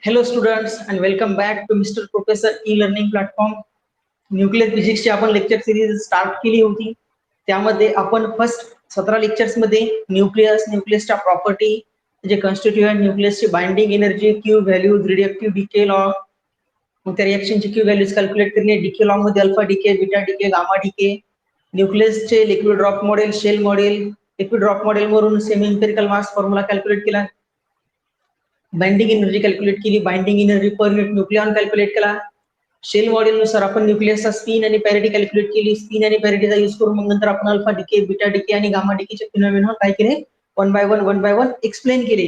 Hello students and welcome back to Mr. Professor e-learning platform. Nuclear फिजिक्सची आपण lecture series start केली होती. त्यामध्ये आपण फर्स्ट 17 लेक्चर्स मध्ये न्यूक्लियसच्या प्रॉपर्टी, जे कॉन्स्टिट्यूएंट न्यूक्लियसची binding energy, Q values, radioactive decay law, मग त्या रिएक्शनची क्यू व्हॅल्यूज कॅल्क्युलेट करणे, डिके लॉ मध्ये alpha decay, beta decay, gamma decay, न्यूक्लियसचे liquid drop model, shell model, liquid drop model वरून semi empirical mass formula calculate केला, binding energy calculate केली, binding energy per unit nucleon calculate केला. Shell model नुसार आपण न्यूक्लियसचा spin आणि parity calculate केली. स्पिन आणि पॅरिटीचा यूज करून मग नंतर आपण अल्फा डिके, बीटा डिके आणि गामा डिकेचे फिनॉमिना काय केले, वन बाय वन एक्सप्लेन केले.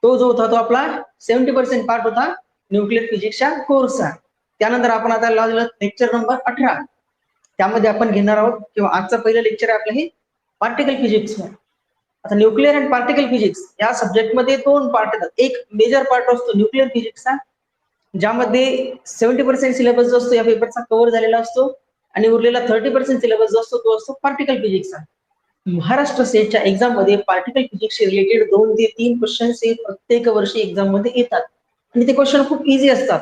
तो जो होता तो आपला 70% पार्ट होता न्यूक्लियर फिजिक्सच्या कोर्सचा. त्यानंतर आपण आता लावलेलं लेक्चर नंबर 18. त्यामध्ये आपण घेणार आहोत किंवा आजचं पहिलं लेक्चर आहे आपलं हे पार्टिकल फिजिक्स. आता न्यूक्लियर अँड पार्टिकल फिजिक्स या सब्जेक्ट मध्ये दोन पार्ट येतात. एक मेजर पार्ट असतो न्यूक्लियर फिजिक्सचा, ज्यामध्ये 70% सिलेबस जो असतो या पेपरचा कव्हर झालेला असतो, आणि उरलेला 30% सिलेबस जो असतो तो असतो पार्टिकल फिजिक्सचा. महाराष्ट्र स्टेटच्या एक्झाम मध्ये पार्टिकल फिजिक्स रिलेटेड 2 ते 3 क्वेश्चन्स हे प्रत्येक वर्षी एक्झाम मध्ये येतात आणि ते क्वेश्चन खूप इझी असतात.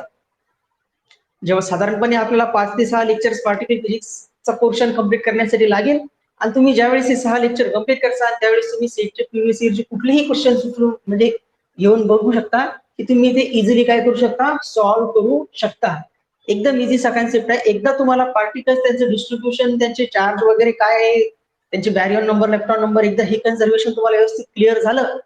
जेव्हा साधारणपणे आपल्याला 5 ते 6 लेक्चर्स पार्टिकल फिजिक्सचा पोर्शन कम्प्लीट करण्यासाठी लागेल, आणि तुम्ही ज्यावेळेस हे 6 लेक्चर कम्प्लीट करसाल त्यावेळेस तुम्ही सेटचे प्रिव्हियस इयरचे कुठलेही क्वेश्चन उचलून म्हणजे येऊन बघू शकता की तुम्ही ते इझिली काय करू शकता, सॉल्व्ह करू शकता. एकदम इझी सा कन्सेप्ट आहे. एकदा तुम्हाला पार्टिकल्स, त्यांचं डिस्ट्रीब्युशन, त्यांचे चार्ज वगैरे काय आहे, त्यांचे बॅरियन नंबर, इलेक्ट्रॉन नंबर, एकदा हे कन्झर्वेशन तुम्हाला व्यवस्थित क्लिअर झालं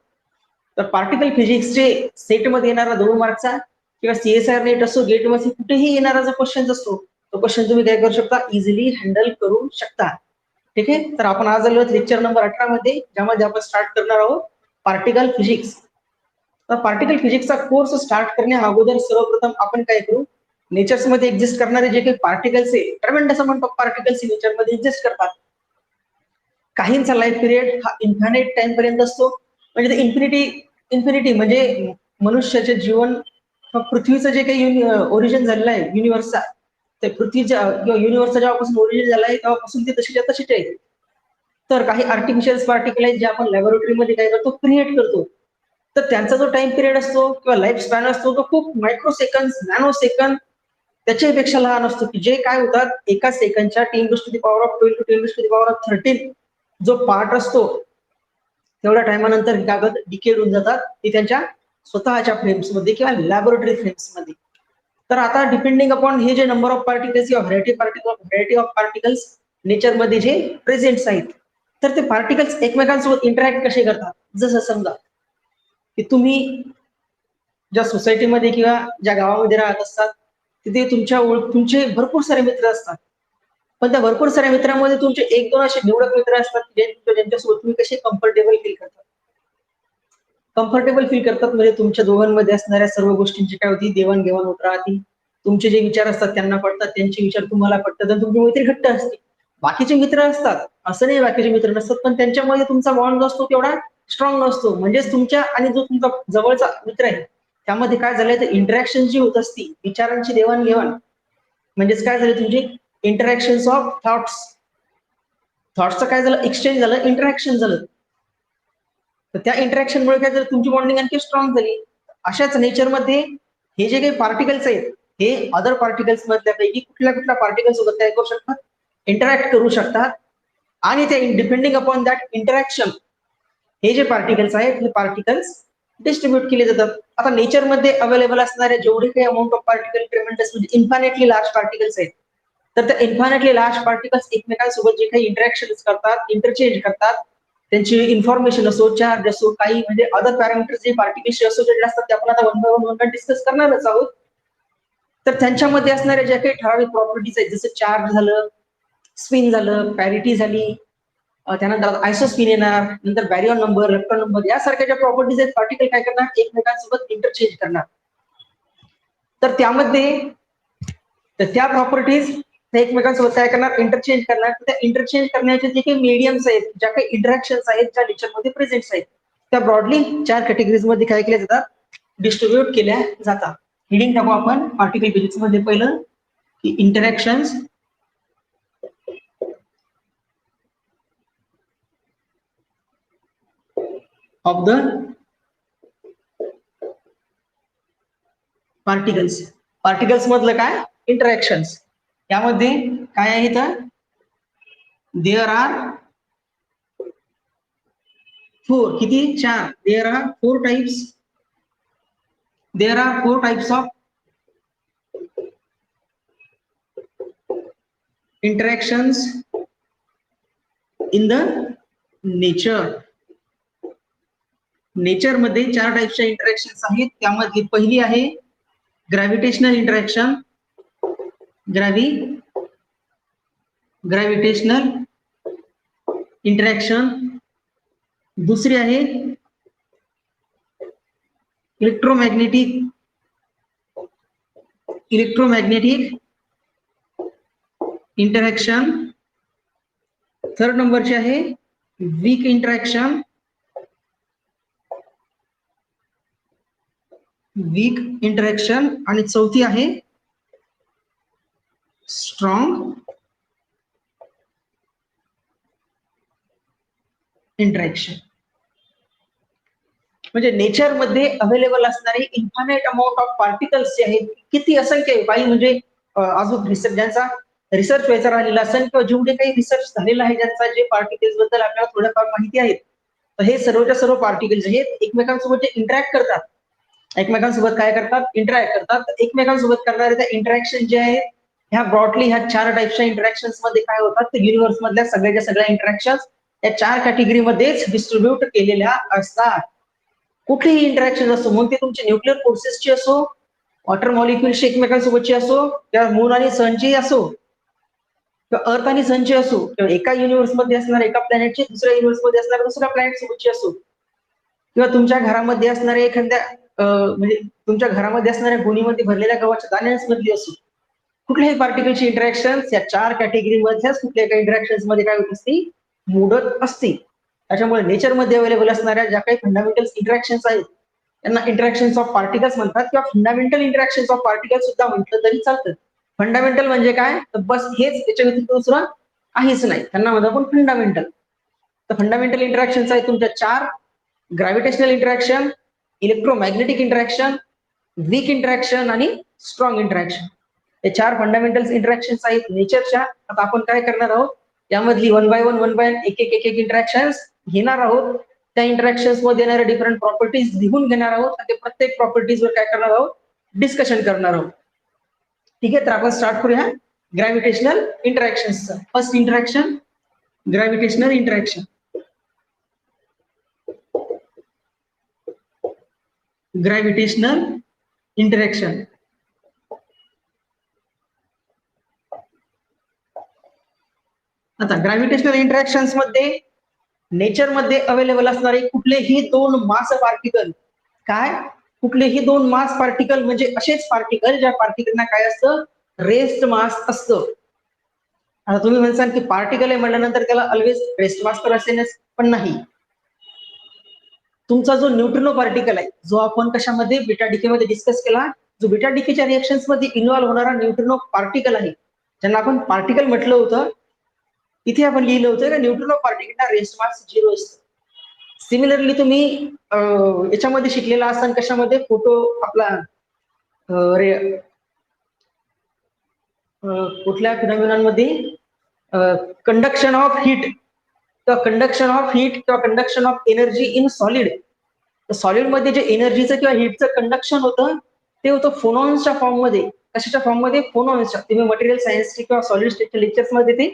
तर पार्टिकल फिजिक्सचे सेटमध्ये येणारा 2 मार्कचा किंवा सीएसआर नेट असो, गेट मध्ये कुठेही येणारा जो क्वेश्चन असतो तो क्वेश्चन तुम्ही काय करू शकता, इझिली हँडल करू शकता. ठीक आहे. तर आपण आज आलो लेक्चर नंबर 18 मध्ये, ज्यामध्ये आपण स्टार्ट करणार आहोत पार्टिकल फिजिक्स. तर पार्टिकल फिजिक्सचा कोर्स स्टार्ट करण्या अगोदर सर्वप्रथम आपण काय करू, नेचर्स मध्ये एक्झिस्ट करणारे जे काही पार्टिकल्स आहे, ट्रेमेंडस अमाउंट ऑफ पार्टिकल्स नेचर मध्ये एक्झिस्ट करतात. काहींचा लाईफ पिरियड हा इन्फायनाइट टाइम पर्यंत असतो, म्हणजे इन्फिनिटी म्हणजे मनुष्याचे जीवन, पृथ्वीचं जे काही ओरिजिन झालेलं आहे युनिव्हर्सचा, ते पृथ्वीच्या युनिव्हर्सचा जेव्हापासून ओरिजिन झाला आहे तेव्हापासून ते तशीच्या तशीच आहे. तर काही आर्टिफिशियल पार्टिकल आहेत जे आपण लॅबोरेटरीमध्ये काय करतो, क्रिएट करतो. तर त्यांचा जो टाइम पिरियड असतो किंवा लाईफ स्पॅन असतो तो खूप मायक्रो सेकंद, नॅनो सेकंद त्याच्यापेक्षा लहान असतो, की जे काय होतात एका सेकंडच्या 10⁻⁴ to 10⁻13 जो पार्ट असतो तेवढ्या टायमानंतर कागद डिकेड होऊन जातात ते त्यांच्या स्वतःच्या फ्रेम्स मध्ये किंवा लॅबोरेटरी फ्रेम्स मध्ये. तर आता डिपेंडिंग अपॉन हे जे नंबर ऑफ पार्टिकल्स किंवा व्हरायटी ऑफ पार्टिकल्स नेचर मध्ये जे प्रेझेंट आहेत, तर ते पार्टिकल्स एकमेकांसोबत इंटरॅक्ट कसे करतात. जसं समजा की तुम्ही ज्या सोसायटीमध्ये किंवा ज्या गावामध्ये राहत असतात तिथे तुमचे भरपूर सारे मित्र असतात, पण त्या भरपूर साऱ्या मित्रांमध्ये तुमचे 1-2 असे निवडक मित्र असतात ज्यांच्यासोबत तुम्ही कसे कम्फर्टेबल फील करतात. म्हणजे तुमच्या दोघांमध्ये असणाऱ्या सर्व गोष्टींची काय होती, देवाणघेवाण होत राहते. तुमचे जे विचार असतात त्यांना पडतात, त्यांचे विचार तुम्हाला पडतात, आणि तुमची मैत्री घट्ट असते. बाकीचे मित्र असतात, असं नाही बाकीचे मित्र नसतात, पण त्यांच्यामध्ये तुमचा बॉन्ड जो असतो तेवढा स्ट्रॉंग नसतो. म्हणजेच तुमच्या आणि जो तुमचा जवळचा मित्र आहे त्यामध्ये काय झालंय, तर इंटरॅक्शन जी होत असती, विचारांची देवाणघेवाण, म्हणजेच काय झालं, तुमची इंटरॅक्शन ऑफ थॉट्सचं काय झालं, एक्सचेंज झालं, इंटरॅक्शन झालं. तर त्या इंटरॅक्शनमुळे काय झालं, तुमची बॉन्डिंग आणखी स्ट्रॉंग झाली. अशाच नेचरमध्ये हे जे काही पार्टिकल्स आहेत हे अदर पार्टिकल्स मधल्यापैकी कुठल्या पार्टिकल सोबत काय करू शकतात, इंटरॅक्ट करू शकतात. आणि ते डिपेंडिंग अपॉन दॅट इंटरॅक्शन हे जे पार्टिकल्स आहेत हे पार्टिकल्स डिस्ट्रीब्यूट केले जातात. आता नेचरमध्ये अवेलेबल असणारे जेवढे काही अमाऊंट ऑफ पार्टिकल ट्रेमेंडस म्हणजे इन्फायनेटली लार्ज पार्टिकल्स आहेत, तर त्या इन्फायनेटली लार्ज पार्टिकल्स एकमेकांसोबत जे काही इंटरॅक्शन करतात, इंटरचेंज करतात, त्यांची इन्फॉर्मेशन असो, चार्ज असो, काही म्हणजे अदर पॅरामीटर्स जे पार्टिकल्सशी असोसिएटेड असतात ते आपण आता वन बाय वन डिस्कस करणारच आहोत. तर त्यांच्यामध्ये असणाऱ्या ज्या काही ठराविक प्रॉपर्टीज आहेत, जसं चार्ज झालं, स्पिन झालं, पॅरिटी झाली, त्यानंतर आयसोस्पिन येणार, नंतर बॅरियन नंबर, इलेक्ट्रॉन नंबर, यासारख्या ज्या प्रॉपर्टीज आहेत पार्टिकल काय करणार, एकमेकांसोबत इंटरचेंज करणार. तर त्या प्रॉपर्टीज एकमेकांसोबत काय करणार, इंटरचेंज करणार. त्या इंटरचेंज करण्याचे जे काही मीडियम्स आहेत, ज्या काही इंटरॅक्शन्स आहेत ज्या नेचरमध्ये प्रेझेंट आहेत, त्या ब्रॉडली 4 कॅटेगरीज मध्ये काय केल्या जातात, डिस्ट्रीब्यूट केल्या जातात. हिडिंग टाकू आपण पार्टिकल फिजिक्स मध्ये पहिलं की interactions of the particles. Particles मधलं काय? इंटरॅक्शन्स. यामध्ये काय आहे तर देअर आर 4, किती? 4. There are 4 types. There are 4 types of interactions in the nature. Nature मध्ये 4 टाइप्सच्या इंटरॅक्शन्स आहेत. त्यामध्ये पहिली आहे ग्रॅव्हिटेशनल इंटरॅक्शन. Gravitational interaction. दुसरी आहे इलेक्ट्रोमॅग्नेटिक इंटरॅक्शन. थर्ड नंबरची आहे वीक इंटरॅक्शन. आणि चौथी आहे स्ट्रॉंग इंटरॅक्शन. म्हणजे नेचर मध्ये अवेलेबल असणारे इन्फायनाइट अमाऊंट ऑफ पार्टिकल्स जे आहेत, किती असंख्य आहे. काही म्हणजे अजून ज्यांचा रिसर्च व्हायचा राहिलेला असेल किंवा जेवढे काही रिसर्च झालेला आहे ज्यांचा, जे पार्टिकल्स बद्दल आपल्याला थोडंफार माहिती आहे, तर हे सर्वच्या सर्व पार्टिकल्स आहेत एकमेकांसोबत जे इंटरॅक्ट करतात, एकमेकांसोबत काय करतात? इंटरॅक्ट करतात. एकमेकांसोबत करणारे त्या इंटरॅक्शन जे आहेत ह्या ब्रॉडली ह्या 4 टाइप्सच्या इंटरॅक्शन्स मध्ये काय होतात, तर युनिव्हर्स मधल्या सगळ्याच्या सगळ्या इंटरॅक्शन्स या 4 कॅटेगरीमध्येच डिस्ट्रीब्यूट केलेल्या असतात. कुठलीही इंटरॅक्शन असो, मग ते तुमची न्यूक्लिअर फोर्सेसची असो, वॉटर मॉलिक्युलची एकमेकांसोबतची असो, किंवा मून आणि सनची असो, किंवा अर्थ आणि सनची असो, किंवा एका युनिव्हर्स मध्ये असणाऱ्या एका प्लॅनेटची दुसऱ्या युनिव्हर्स मध्ये असणाऱ्या दुसऱ्या प्लॅनेट सोबतची असो, किंवा तुमच्या घरामध्ये असणाऱ्या एखाद्या म्हणजे तुमच्या घरामध्ये असणाऱ्या गोणीमध्ये भरलेल्या गव्हाच्या दाण्यांमधली असो, कुठल्याही पार्टिकलची इंटरॅक्शन्स या 4 कॅटेगरीमध्येच कुठल्या काही इंटरॅक्शन्स मध्ये काय होत असते? मोडत असते. त्याच्यामुळे नेचरमध्ये अवेलेबल असणाऱ्या ज्या काही फंडामेंटल इंटरॅक्शन्स आहेत त्यांना इंटरॅक्शन्स ऑफ पार्टिकल्स म्हणतात, किंवा फंडामेंटल इंटरॅक्शन्स ऑफ पार्टिकल्स सुद्धा म्हटलं तरी चालतं. फंडामेंटल म्हणजे काय? तर बस हेच, याच्या व्यतिरिक्त दुसरं काहीच नाही, त्यांना म्हणतो आपण फंडामेंटल. तर फंडामेंटल इंटरॅक्शन्स आहेत तुमच्या 4: gravitational interaction, electromagnetic interaction, weak interaction आणि स्ट्रॉंग इंटरॅक्शन. हे 4 फंडामेंटल इंटरॅक्शन्स आहेत नेचरच्या. आता आपण काय करणार आहोत, यामधली वन बाय वन एक एक इंटरॅक्शन्स घेणार आहोत. त्या इंटरॅक्शन्स मध्ये येणाऱ्या डिफरंट प्रॉपर्टीज लिहून घेणार आहोत आणि प्रत्येक प्रॉपर्टीज वर काय करणार आहोत? डिस्कशन करणार आहोत. ठीक आहे, तर आपण स्टार्ट करूया ग्रॅव्हिटेशनल इंटरॅक्शन्सचं. First interaction, gravitational interaction. Gravitational interaction. आता ग्रॅव्हिटेशनल इंटरॅक्शन्स मध्ये नेचर मध्ये अवेलेबल असणारे कुठलेही 2 मास पार्टिकल, काय? कुठलेही 2 मास पार्टिकल म्हणजे असेच पार्टिकल ज्या पार्टिकलना काय असतं? रेस्ट मास असतं. आता तुम्ही म्हणसाल की पार्टिकल आहे म्हटल्यानंतर त्याला ऑलवेज रेस्ट मास तर असेलच, पण नाही. तुमचा जो न्यूट्रिनो पार्टिकल आहे, जो आपण कशामध्ये बीटा डिके मध्ये डिस्कस केला, जो बीटा डिकेच्या रिएक्शन्स मध्ये इन्व्हॉल्व्ह होणारा न्यूट्रिनो पार्टिकल आहे, ज्यांना आपण पार्टिकल म्हटलं होतं, इथे आपण लिहिलं होतं का न्यूट्रिनो पार्टिकलला रेस्ट मास 0 असतं. सिमिलरली तुम्ही याच्यामध्ये शिकलेला असाल, कशामध्ये? फोटो आपला कुठल्या फिनॉमिनॉनमध्ये कंडक्शन ऑफ हीट किंवा conduction of energy in solid. Solid मध्ये जे एनर्जीचं किंवा हीटचं कंडक्शन होतं ते होतं फोनॉन्सच्या फॉर्म मध्ये. कशाच्या फॉर्म मध्ये? फोनॉन्सच्या. तुम्ही मटेरियल सायन्सची किंवा सॉलिड स्टेटच्या लेक्चर्स मध्ये ते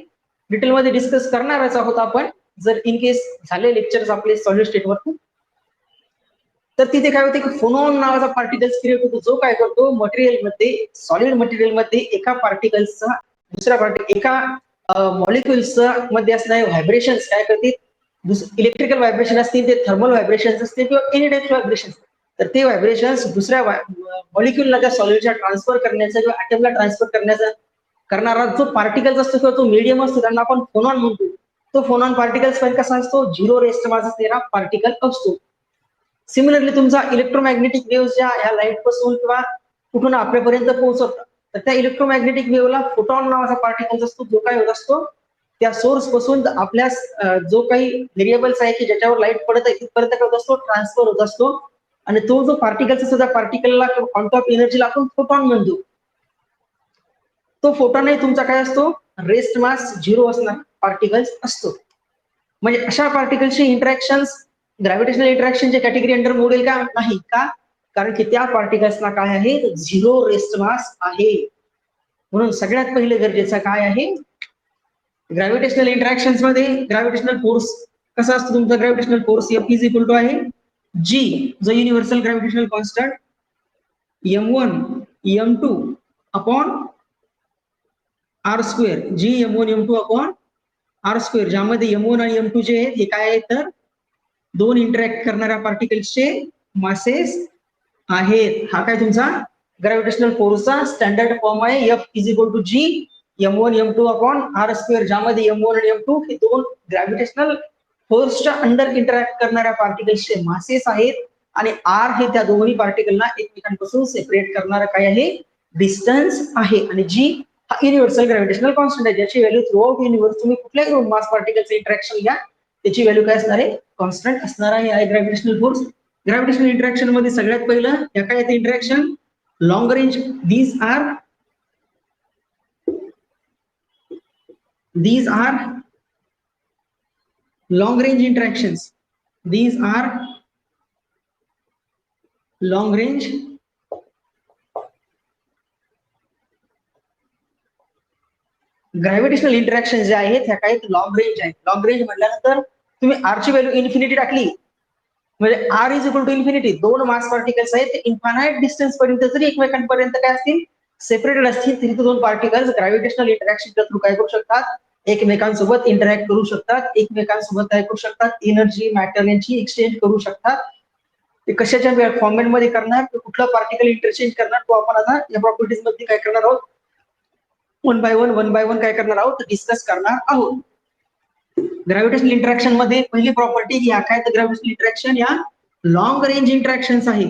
डिटेलमध्ये डिस्कस करणारच आहोत आपण, जर इन केस झाले लेक्चर्स आपले सॉलिड स्टेटवर. तर तिथे काय होते की फोनॉन नावाचा पार्टिकल्स क्रिएट होतो, जो काय करतो मटेरियलमध्ये, सॉलिड मटेरियलमध्ये एका पार्टिकल्सचा दुसऱ्या एका मॉलिक्युल्सचा मध्ये असणारे व्हायब्रेशन्स काय करतील? इलेक्ट्रिकल व्हायब्रेशन असतील, ते थर्मल व्हायब्रेशन्स असतील, किंवा एनी टाइप व्हायब्रेशन, तर ते व्हायब्रेशन्स दुसऱ्या मॉलिक्युलला त्या सॉलिडच्या ट्रान्सफर करण्याचा किंवा ऍटमला ट्रान्सफर करण्याचा करणारा जो पार्टिकल्स असतो किंवा तो मीडियम असतो त्यांना आपण फोनॉन म्हणतो. तो फोनॉन पार्टिकल्स पण कसा असतो? 0 रेस्ट मास असलेला पार्टिकल असतो. सिमिलरली तुमचा इलेक्ट्रोमॅग्नेटिक वेव्ह ज्या ह्या लाईट पासून किंवा कुठून आपल्यापर्यंत पोहोचवतात, तर त्या इलेक्ट्रोमॅग्नेटिक वेव्हला फोटॉन नावाचा पार्टिकल असतो, जो काय होत असतो त्या सोर्स पासून आपल्या जो काही व्हेरिएबल्स आहे की ज्याच्यावर लाईट पडत आहे तिथपर्यंत करत असतो, ट्रान्सफर होत असतो. आणि तो जो पार्टिकलचा सुद्धा पार्टिकलला क्वांटम ऑफ एनर्जीला आपण फोटॉन म्हणतो. तो फोटॉन तुमचा काय असतो, रेस्ट मास 0 असणार पार्टिकल्स असतो. म्हणजे अशा पार्टिकलची इंटरॅक्शन्स ग्रॅव्हिटेशनल इंटरॅक्शनच्या कॅटेगरी अंडर मोडेल का नाही का, कारण की त्या पार्टिकल्सला काय आहे, 0 रेस्ट मास आहे. म्हणून सगळ्यात पहिले गरजेचं काय आहे, ग्रॅव्हिटेशनल इंटरॅक्शन्स मध्ये ग्रॅव्हिटेशनल फोर्स कसा असतो तुमचा, gravitational force F is equal to आहे G, जो universal gravitational constant M1 M2 upon R square, G M1 M2 upon R square, ज्यामध्ये M1 आणि M2 जे आहेत हे काय आहेत तर दोन इंटरॅक्ट करणाऱ्या पार्टिकल्सचे मासेस आहेत. हा काय तुमचा ग्रॅव्हिटेशनल फोर्सचा स्टँडर्ड फॉर्म आहे. F is equal to G M1 M2 upon R square, ज्यामध्ये M1 आणि M2 हे दोन ग्रॅव्हिटेशनल फोर्सच्या अंडर इंटरॅक्ट करणाऱ्या पार्टिकल्सचे मासेस आहेत आणि R हे त्या दोन्ही पार्टिकलना एकमेकांपासून सेपरेट करणारा काय आहे, डिस्टन्स आहे. आणि G हा युनिव्हर्सल ग्रॅव्हिटेशनल कॉन्स्टंट आहे, ज्याची व्हॅल्यू थ्रू आउट युनिव्हर्स तुम्ही कुठल्याही दोन मास पार्टिकलचे इंटरॅक्शन घ्या त्याची व्हॅल्यू काय असणार आहे, कॉन्स्टंट असणार आहे ग्रॅव्हिटेशनल फोर्स. ग्रॅव्हिटेशनल इंटरॅक्शन मध्ये सगळ्यात पहिलं या काय येते interaction, long range. these are long range interactions. These are long range gravitational interaction जे आहेत ह्या काही लॉंग रेंज आहेत. लॉंग रेंज म्हटल्यानंतर तुम्ही आर ची व्हॅल्यू इन्फिनिटी टाकली म्हणजे R is equal to infinity, दोन मास पार्टिकल्स आहेत ते इन्फानाइट डिस्टन्स पर्यंत जरी एकमेकांपर्यंत काय असतील, सेपरेटेड असतील, तरी दोन पार्टिकल्स ग्रॅव्हिटेशनल इंटरॅक्शनच्या थ्रू काय करू शकतात, एकमेकांसोबत इंटरॅक्ट करू शकतात, एकमेकांसोबत काय करू शकतात, एनर्जी मॅटर यांची एक्सचेंज करू शकतात. ते कशाच्या फॉर्मॅटमध्ये करणार, कुठलं पार्टिकल इंटरचेंज करणार, तो आपण आता या प्रॉपर्टीज मध्ये काय करणार आहोत, वन बाय वन काय करणार आहोत, डिस्कस करणार आहोत. ग्रॅव्हिटेशनल इंटरॅक्शन मध्ये पहिली प्रॉपर्टी या काय तर ग्रॅव्हिटेशनल इंटरॅक्शन या लॉंग रेंज इंटरॅक्शन्स आहे.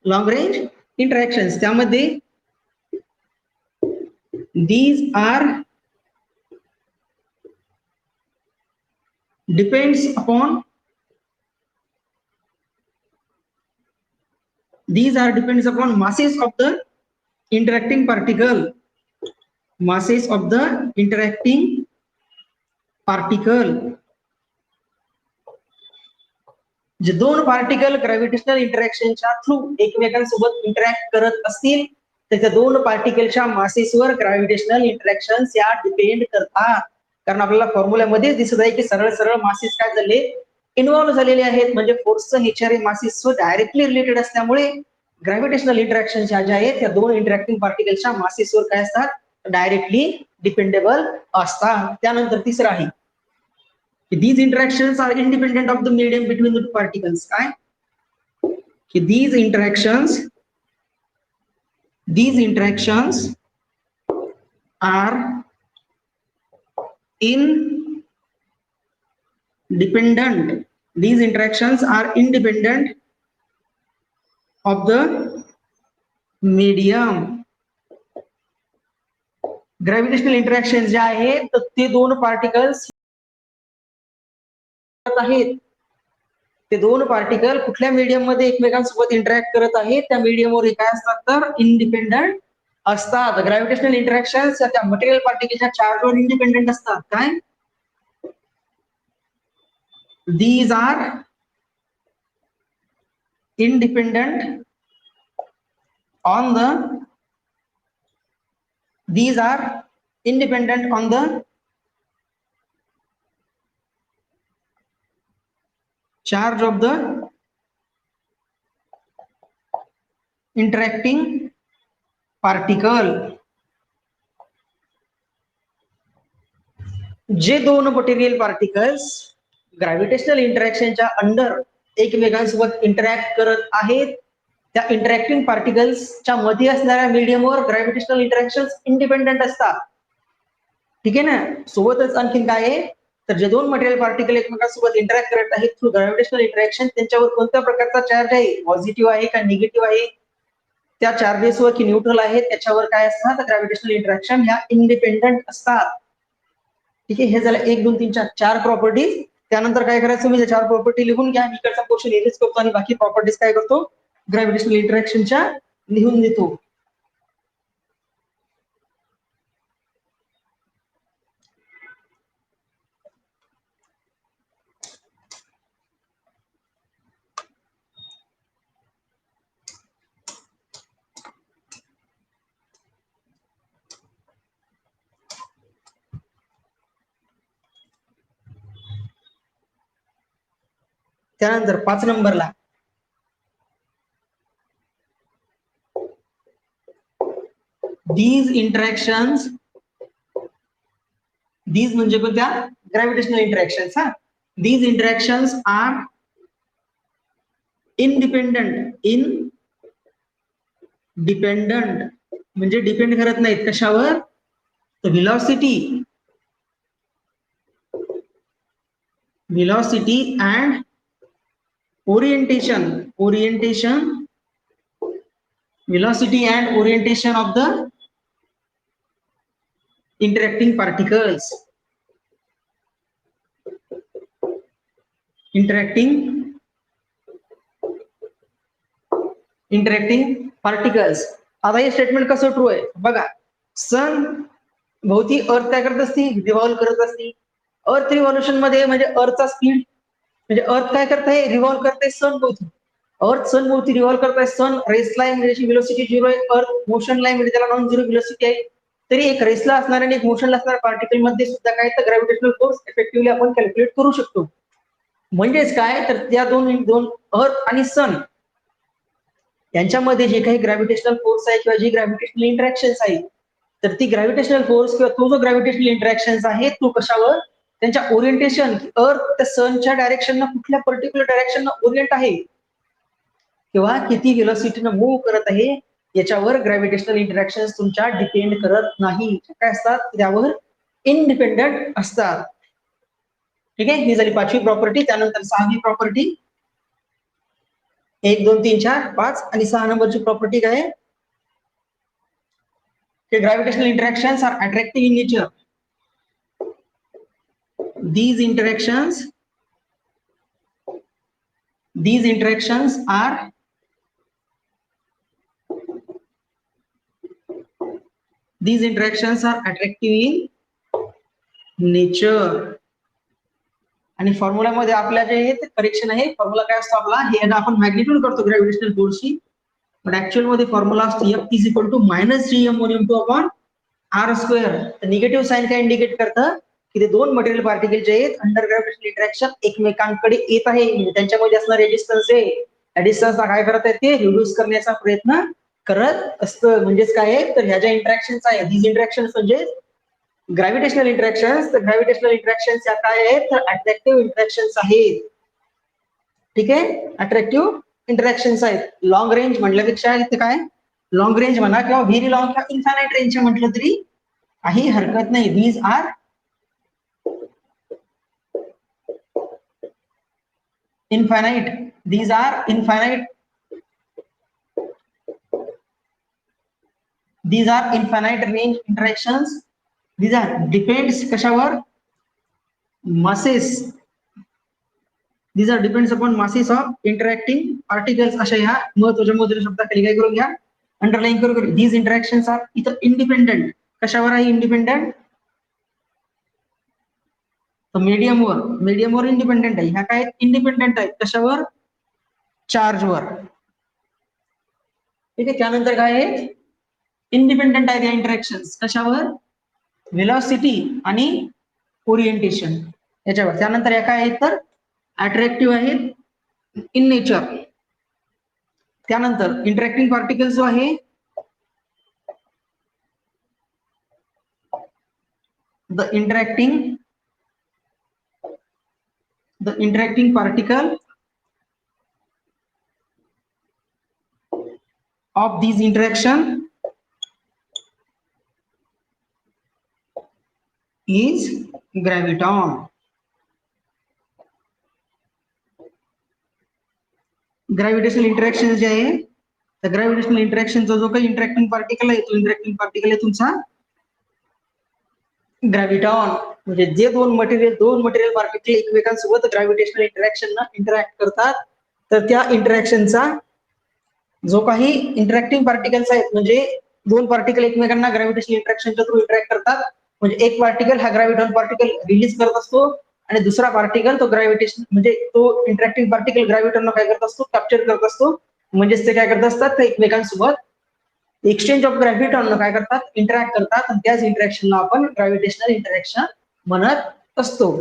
लॉंग रेंज इंटरॅक्शन्स त्यामध्ये these are depends upon masses of the interacting particle, masses of the interacting particle. जे दोन पार्टिकल ग्रॅव्हिटेशनल इंटरॅक्शनच्या थ्रू एकमेकांसोबत इंटरॅक्ट करत असतील तर त्या दोन पार्टिकलच्या मासेसवर ग्रॅव्हिटेशनल इंटरॅक्शन या डिपेंड करतात. कारण आपल्याला फॉर्म्युल्यामध्येच दिसत आहे की सरळ सरळ मासेस काय झाले, इन्व्हॉल्व्ह झालेले आहेत. म्हणजे फोर्सचं नेचर हे मासेसवर डायरेक्टली रिलेटेड असल्यामुळे ग्रॅव्हिटेशनल इंटरॅक्शन ज्या आहेत त्या दोन इंटरॅक्टिंग पार्टिकलच्या मासेसवर काय असतात, डायरेक्टली डिपेंडेबल असतात. त्यानंतर तिसरं आहे these interactions are independent of the medium between the two particles. काय की these interactions are independent. These interactions are independent of the medium. Gravitational interaction जे आहे तर ते दोन पार्टिकल्स आहेत, ते दोन पार्टिकल कुठल्या मीडियम मध्ये एकमेकांसोबत इंटरॅक्ट करत आहेत त्या मीडियमवर काय असतात तर इंडिपेंडंट असतात. ग्रॅव्हिटेशनल इंटरॅक्शन त्या मटेरियल पार्टिकलच्या चार्जवर इंडिपेंडंट असतात. काय these are independent on the charge of the interacting particle. जे दोन मटेरियल पार्टिकल्स ग्रॅव्हिटेशनल इंटरॅक्शनच्या अंडर एकमेकांसोबत इंटरॅक्ट करत आहेत त्या इंटरॅक्टिंग पार्टिकल्सच्या मध्ये असणाऱ्या मीडियमवर ग्रॅव्हिटेशनल इंटरॅक्शन इंडिपेंडंट असतात. ठीक आहे ना. सोबतच आणखीन काय आहे तर जे दोन मटेरियल पार्टिकल एकमेकांसोबत इंटरॅक्ट करत आहेत थ्रू ग्रॅव्हिटेशनल इंटरॅक्शन त्यांच्यावर कोणत्या प्रकारचा चार्ज आहे, पॉझिटिव्ह आहे का निगेटिव्ह आहे, त्या चार्जेसवर की न्यूट्रल आहे त्याच्यावर काय असतात ग्रॅव्हिटेशनल इंटरॅक्शन ह्या इंडिपेंडंट असतात. ठीक आहे. हे झालं 1 2 3 4 4 प्रॉपर्टीज. त्यानंतर काय करायचं, मी 4 प्रॉपर्टी लिहून घ्या, मी इकडचा पोर्शन इरेज करतो आणि बाकी प्रॉपर्टीज काय करतो ग्रॅव्हिटेशनल इंटरॅक्शनच्या लिहून देतो. त्यानंतर 5 नंबरला these interactions, these म्हणजे कोणत्या ग्रॅव्हिटेशनल इंटरॅक्शन्स. हा, these interactions are independent म्हणजे डिपेंड करत नाहीत कशावर, velocity and orientation velocity and orientation of the interacting particles. interacting particles. आता हे स्टेटमेंट कसं ट्रू आहे बघा. सन भोवती अर्थ काय करत असती, रिव्हॉल्व करत असती. अर्थ रिव्हॉल्युशन मध्ये म्हणजे अर्थचा स्पीड म्हणजे अर्थ काय करत आहे, रिव्हॉल्व करत आहे सन भोवती. अर्थ सन भोवती रिव्हॉल्व करत आहे. सन रेसला आहे म्हणजे व्हेलॉसिटी 0 आहे. अर्थ मोशनला आहे म्हणजे त्याला नॉन झिरो व्हेलॉसिटी आहे. तरी एक रेसला असणाऱ्या आणि एक मोशनला असणाऱ्या पार्टिकल मध्ये सुद्धा काय तर ग्रॅव्हिटेशनल फोर्स इफेक्टिव्हली आपण कॅल्क्युलेट करू शकतो. म्हणजेच काय तर त्या दोन अर्थ आणि सन यांच्यामध्ये जे काही ग्रॅव्हिटेशनल फोर्स आहे किंवा जी ग्रॅव्हिटेशनल इंटरॅक्शन्स आहे, तर ती ग्रॅव्हिटेशनल फोर्स किंवा तो जो ग्रॅव्हिटेशनल इंटरॅक्शन्स आहे तो कशावर, त्यांच्या ओरिएंटेशन, अर्थ त्या सनच्या डायरेक्शनला कुठल्या पर्टिक्युलर डायरेक्शनला ओरिएंट आहे किंवा किती व्हेलॉसिटीनं मूव्ह करत आहे याच्यावर ग्रॅव्हिटेशनल इंटरॅक्शन्स तुमच्या डिपेंड करत नाही. काय असतात, त्यावर इंडिपेंडंट असतात. ठीक आहे, ही झाली 5वी प्रॉपर्टी. त्यानंतर 6वी प्रॉपर्टी, 1 2 3 4 5 आणि 6 नंबरची प्रॉपर्टी काय आहे, gravitational interactions are attractive in nature. These interactions are attractive in nature. आणि फॉर्म्युलामध्ये आपल्या जे करेक्शन आहे, फॉर्म्युला काय असतो आपला, हे आपण मॅग्निट्यूड करतो ग्रॅव्हिटेशनल फोर्सची, पण ऍक्च्युअल मध्ये फॉर्म्युला असतो F is equal to -gm1m2/r². Negative sign काय इंडिकेट करतं की ते दोन मटेरियल पार्टिकल जे आहेत अंडर ग्रॅव्हिटेशनल इंटरॅक्शन एकमेकांकडे येत आहे, म्हणजे त्यांच्यामध्ये असणारे डिस्टन्स आहे, त्या डिस्टन्सला काय करत आहे ते रिड्यूस करण्याचा प्रयत्न करत असतं. म्हणजेच काय आहे तर ह्या ज्या इंटरॅक्शन्स आहे, दीज इंटरॅक्शन्स म्हणजे ग्रॅव्हिटेशनल इंटरॅक्शन्स, तर ग्रॅव्हिटेशनल इंटरॅक्शन्स या काय आहेत तर अट्रॅक्टिव्ह इंटरॅक्शन्स आहेत. ठीक आहे, अट्रॅक्टिव्ह इंटरॅक्शन्स आहेत. लॉंग रेंज म्हटल्यापेक्षा ते काय, लॉंग रेंज म्हणा किंवा व्हेरी लॉंग किंवा इन्फायनाइट रेंजचे म्हटलं तरी काही हरकत नाही. These are infinite range interactions. These are depends कशावर, masses. These are depends upon masses of interacting particles. अशा ह्या महत्वाच्या शब्दाखाली काय करून घ्या, अंडरलाईन करून. These interactions are इथं independent. कशावर आहे इंडिपेंडेंट, तर मीडियमवर इंडिपेंडेंट आहे. ह्या काय इंडिपेंडेंट आहेत कशावर, चार्जवर. ठीक आहे, त्यानंतर काय आहे इंडिपेंडेंट आहेत या इंटरॅक्शन्स कशावर, व्हेलॉसिटी आणि ओरिएंटेशन याच्यावर. त्यानंतर या काय आहेत तर अट्रॅक्टिव्ह आहेत इन नेचर. त्यानंतर इंटरॅक्टिंग पार्टिकल जो आहे, the interacting particle of these interaction is graviton. Gravitational interaction जे आहे, तर ग्रॅव्हिटेशनल इंटरॅक्शनचा जो काही इंटरॅक्टिंग पार्टिकल आहे तो इंटरॅक्टिंग पार्टिकल आहे तुमचा ग्रॅव्हिटॉन. म्हणजे जे दोन मटेरियल पार्टिकल एकमेकांसोबत ग्रॅव्हिटेशनल इंटरॅक्शन इंटरॅक्ट करतात, तर त्या इंटरॅक्शनचा जो काही इंटरॅक्टिंग पार्टिकल्स आहेत, म्हणजे दोन पार्टिकल एकमेकांना ग्रॅव्हिटेशनल इंटरॅक्शनच्या थ्रू इंटरॅक्ट करतात, म्हणजे एक पार्टिकल हा ग्रॅव्हिटॉन पार्टिकल रिलीज करत असतो आणि दुसरा पार्टिकल तो ग्रॅव्हिटेशन म्हणजे तो इंटरॅक्टिंग पार्टिकल ग्रॅव्हिटॉन काय करत असतो, कॅप्चर करत असतो. म्हणजेच ते काय करत असतात, ते एकमेकांसोबत एक्सचेंज ऑफ ग्रॅव्हिटॉन काय करतात, इंटरॅक्ट करतात आणि त्याच इंटरॅक्शनला आपण ग्रॅव्हिटेशनल इंटरॅक्शन म्हणत असतो.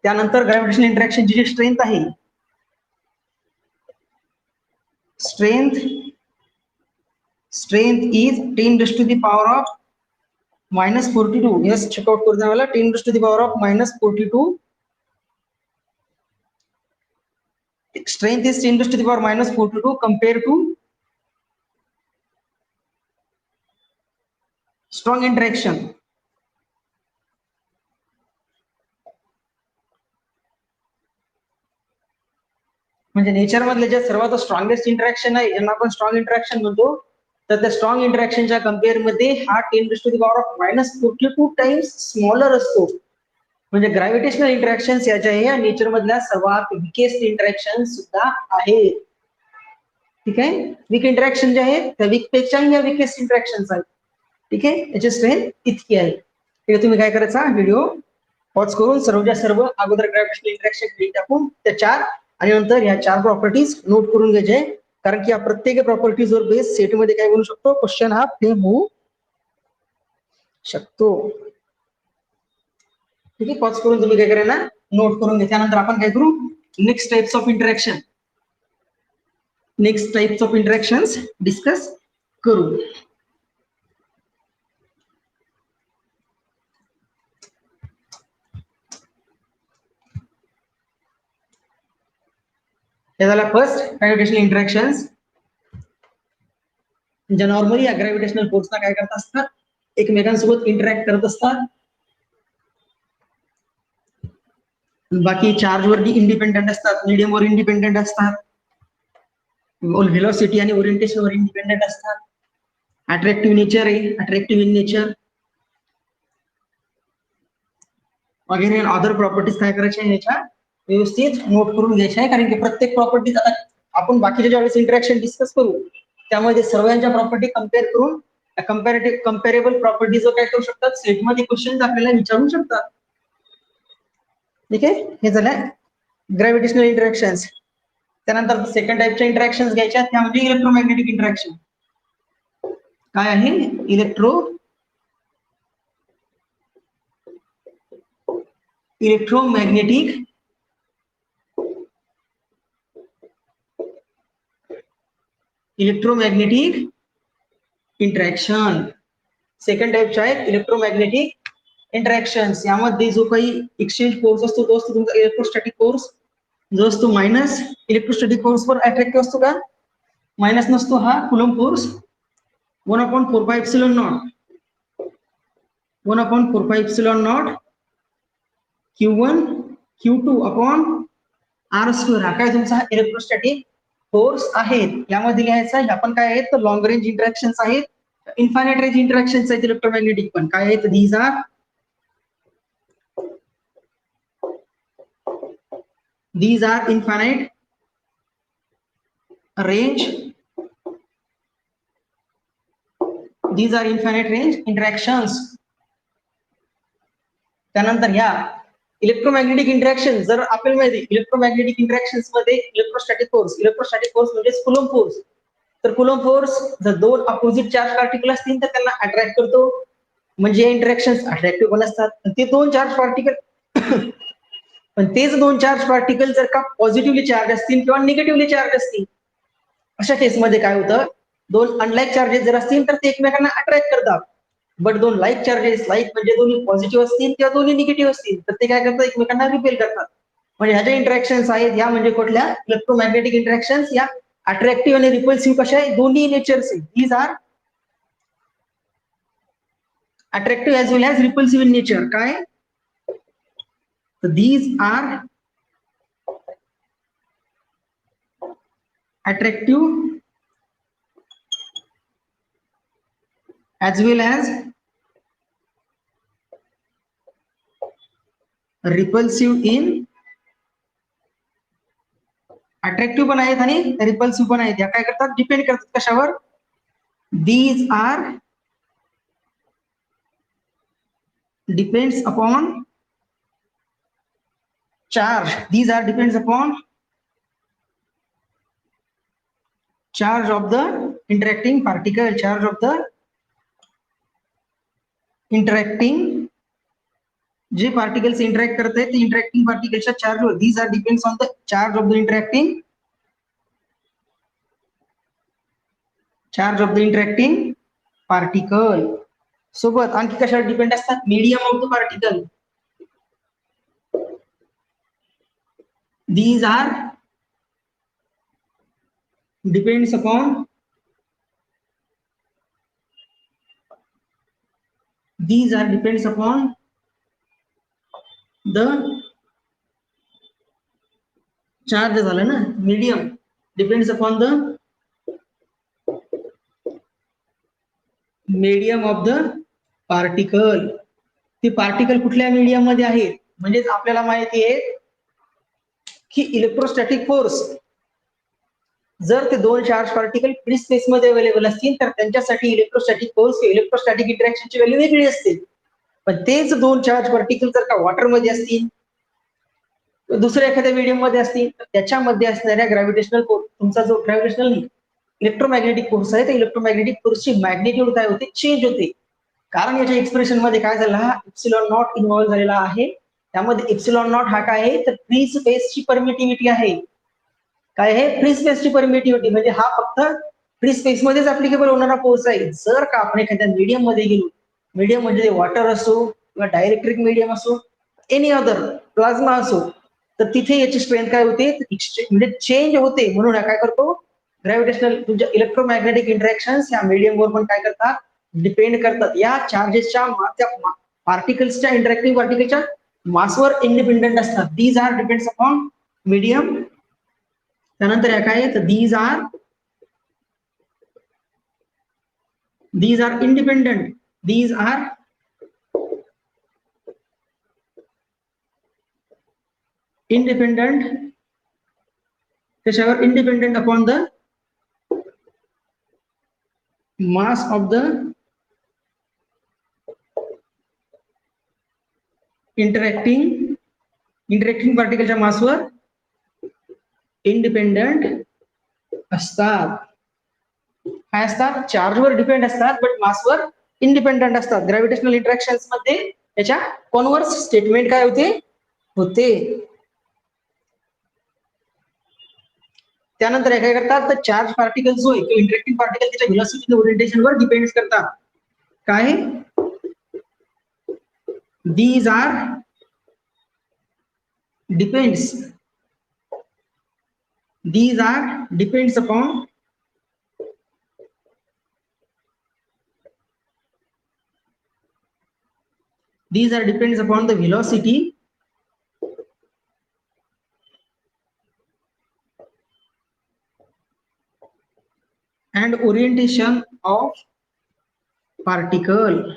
त्यानंतर ग्रॅव्हिटेशनल इंटरॅक्शनची जी स्ट्रेंथ आहे, strength is 10 raised to the power of minus 42. Yes, check out करने वाला 10 raised to the power of minus 42. Strength is 10 raised to the power minus 42 compared to strong interaction. म्हणजे nature मधले जे सर्वात strongest interaction आहे, ज्यांना आपण strong interaction म्हणतो, तर त्या स्ट्रॉंग इंटरॅक्शनच्या कम्पेअर मध्ये हा 10 raised to the power of minus 42 times smaller असतो. म्हणजे ग्रॅव्हिटेशनल इंटरॅक्शन याच्या या नेचर मधल्या सर्वात विकेस्ट इंटरॅक्शन सुद्धा आहेत. ठीक आहे, वीक इंटरॅक्शन जे आहेत त्या वीक पेक्षा या विकेस्ट इंटरॅक्शन आहेत. ठीक आहे, याची स्ट्रेंथ इतकी आहे. ठीक, तुम्ही काय करायचा, व्हिडिओ पॉज करून सर्वच्या सर्व अगोदर ग्रॅव्हिटेशनल इंटरॅक्शन टाकून त्या 4 आणि नंतर ह्या 4 प्रॉपर्टीज नोट करून घ्यायचे, कारण की या प्रत्येक प्रॉपर्टीजवर बेस सेटमध्ये काय बनू शकतो, क्वेश्चन हा फ्रेम होऊ शकतो. ठीक आहे, पॉज करून तुम्ही काय करा, नोट करून घ्या. त्यानंतर आपण काय करू, next types of interactions discuss करू. हे झालं फर्स्ट ग्रॅव्हिटेशनल इंटरॅक्शन्स. ज्या नॉर्मली या ग्रॅव्हिटेशनल फोर्सला काय करत असतात, एकमेकांसोबत इंटरॅक्ट करत असतात. बाकी चार्जवर इंडिपेंडेंट असतात, मीडियमवर इंडिपेंडेंट असतात, व्हेलॉसिटी आणि ओरिएंटेशनवर इंडिपेंडेंट असतात. अट्रॅक्टिव्ह नेचर आहे, अट्रॅक्टिव्ह इन नेचर वगैरे अदर प्रॉपर्टीज काय करायच्या याच्या व्यवस्थित नोट करून घ्यायच्या आहे, कारण की प्रत्येक प्रॉपर्टीज आता आपण बाकीच्या ज्यावेळेस इंटरॅक्शन डिस्कस करू त्यामध्ये सर्वांच्या प्रॉपर्टी कम्पेअर करून कम्पॅरेबल प्रॉपर्टीज काय करू शकतात, सेटमध्ये क्वेश्चन आपल्याला विचारू शकतात. ठीक आहे, हे झालं ग्रॅव्हिटेशनल इंटरॅक्शन्स. त्यानंतर सेकंड टाइपच्या इंटरॅक्शन्स घ्यायच्या, त्या म्हणजे इलेक्ट्रोमॅग्नेटिक इंटरॅक्शन. काय आहे, इलेक्ट्रोमॅग्नेटिक इंटरॅक्शन. सेकंड टाइपच्या आहेत इलेक्ट्रोमॅग्नेटिक इंटरॅक्शन्स. यामध्ये जो काही एक्सचेंज फोर्स असतो तो असतो तुमचा इलेक्ट्रोस्टॅटिक फोर्स, जो असतो मायनस. इलेक्ट्रोस्टॅटिक फोर्स वर अट्रॅक्टिव्ह असतो का, मायनस नसतो, हा Coulomb force 1/4πε0 1/4πε0 Q1 Q2 upon R square. हा काय तुमचा इलेक्ट्रोस्टॅटिक फोर्स आहेत. यामध्ये लिहायचा आपण काय आहेत, तर लॉंग रेंज इंटरॅक्शन्स आहेत, इन्फायनाइट रेंज इंटरॅक्शन्स आहेत इलेक्ट्रोमॅग्नेटिक पण काय आहेत, these R infinite range interactions. त्यानंतर ह्या इलेक्ट्रोमॅग्नेटिक इंटरॅक्शन जर आपल्याला माहिती इलेक्ट्रोमॅग्नेटिक इंटरॅक्शन्स मध्ये इलेक्ट्रोस्टॅटिक फोर्स म्हणजे कुलम फोर्स. तर कुलम फोर्स जर दोन अपोजिट चार्ज पार्टिकल असतील तर त्यांना अट्रॅक्ट करतो, म्हणजे इंटरॅक्शन्स अट्रॅक्टिव्ह पण असतात. ते दोन चार्ज पार्टिकल पण तेच दोन चार्ज पार्टिकल जर का पॉझिटिव्हली चार्ज असतील किंवा निगेटिव्हली चार्ज असतील, अशा केसमध्ये काय होतं, दोन अनलाईक चार्जेस जर असतील तर ते एकमेकांना अट्रॅक्ट करतात. बट दोन लाईक चार्जेस, लाईक म्हणजे दोन्ही पॉझिटिव्ह असतील किंवा दोन्ही निगेटिव्ह असतील तर ते काय करतात, एकमेकांना रिपेल करतात. म्हणजे ह्या ज्या इंटरॅक्शन्स आहेत या म्हणजे कुठल्या, इलेक्ट्रोमॅग्नेटिक इंटरॅक्शन्स. या अट्रॅक्टिव्ह आणि रिपल्सिव्ह कशा आहे, दोन्ही नेचरचे. These are attractive as well as repulsive in nature. काय, these are attractive as well as repulsive in attractive पण आहेत आणि रिपल्सिव्ह पण आहेत. या काय करतात, डिपेंड करतात कशावर, these are depends upon charge. These are depends upon charge of the interacting particle. Charge of the interacting जे पार्टिकल्स इंटरॅक्ट करत आहेत ते interacting पार्टिकलच्या चार्जवर. These are depends on the charge of the interacting particle. सोबत आणखी कशावर depend असतात, medium of the particle. These are depends upon the charge झालं ना, medium depends upon the medium of the particle. ती पार्टिकल कुठल्या medium मध्ये आहेत, म्हणजेच आपल्याला माहिती आहे की इलेक्ट्रोस्टॅटिक फोर्स जर ते दोन चार्ज पार्टिकल फ्री स्पेस मध्ये अवेलेबल असतील तर त्यांच्यासाठी इलेक्ट्रोस्टॅटिक फोर्स इलेक्ट्रोस्टॅटिक इंटरॅक्शनची व्हॅल्यू वेगळी असते. पण तेच दोन चार्ज पार्टिकल जर का वॉटर मध्ये असतील, दुसऱ्या एखाद्या मीडियम मध्ये असतील, तर त्याच्यामध्ये असणाऱ्या ग्रॅव्हिटेशनल फोर्स, तुमचा जो ग्रॅव्हिटेशनल इलेक्ट्रोमॅग्नेटिक फोर्स आहे, त्या इलेक्ट्रोमॅग्नेटिक फोर्सची मॅग्निट्यूड काय होते, चेंज होते. कारण याच्या एक्सप्रेशन मध्ये काय झालं, हा एप्सिलॉन नॉट इन्व्हॉल्व्ह झालेला आहे. त्यामध्ये एप्सिलॉन नॉट हा काय आहे, तर फ्री स्पेसची परमिटिव्हिटी आहे. काय आहे, फ्री स्पेसची परमिटिव्हिटी, म्हणजे हा फक्त फ्री स्पेस मध्येच ऍप्लिकेबल होणारा फोर्स आहे. जर का आपण एखाद्या मीडियम मध्ये गेलो, मीडियम म्हणजे वॉटर असो किंवा डायरेक्ट्रिक मीडियम असो, एनी अदर प्लाझ्मा असो, तर तिथे याची स्ट्रेंथ काय होते, म्हणजे चेंज होते. म्हणून काय करतो, ग्रॅव्हिटेशनल तुमच्या इलेक्ट्रोमॅग्नेटिक इंटरॅक्शन या मीडियमवर पण काय करतात, डिपेंड करतात. या चार्जेसच्या पार्टिकल्सच्या इंटरॅक्टिव्ह पार्टिकलच्या मासवर इंडिपेंडेंट असतात. These are depends upon medium. त्यानंतर काय आहे, these are independent. These are independent कशावर, independent upon the mass of the interacting पार्टिकलच्या मासवर इंडिपेंडंट असतात. काय असतात, चार्जवर डिपेंड असतात बट मासवर इंडिपेंडंट असतात. ग्रॅव्हिटेशनल इंटरॅक्शन्स मध्ये त्याच्या कॉन्व्हर्स स्टेटमेंट काय होते. त्यानंतर काय करतात, तर चार्ज पार्टिकल जो आहे, इंटरॅक्टिंग पार्टिकल त्याच्या व्हेलॉसिटी ओरिएंटेशनवर डिपेंड करतात. काय, these are depends upon the velocity and orientation of particle.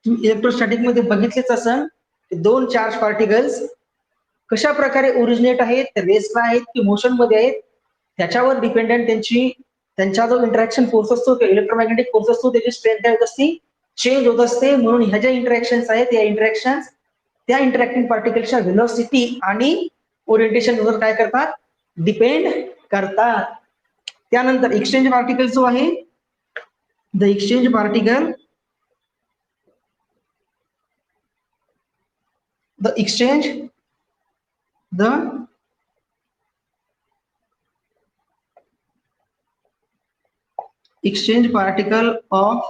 इलेक्ट्रोस्टॅटिक मध्ये बघितलेच असेल, दोन चार्ज पार्टिकल्स कशा प्रकारे ओरिजिनेट आहेत, रेस्टला आहेत की मोशन मध्ये आहेत, त्याच्यावर डिपेंडेंट त्यांचा जो इंटरॅक्शन फोर्स असतो, इलेक्ट्रोमॅग्नेटिक फोर्स असतो, त्याची स्ट्रेंथ काय होत असते, चेंज होत असते. म्हणून ह्या ज्या इंटरॅक्शन्स आहेत, या इंटरॅक्शन त्या इंटरॅक्टिंग पार्टिकलच्या व्हेलॉसिटी आणि ओरिएंटेशनवर काय करतात, डिपेंड करतात. त्यानंतर एक्सचेंज पार्टिकल जो आहे, the exchange particle the exchange particle of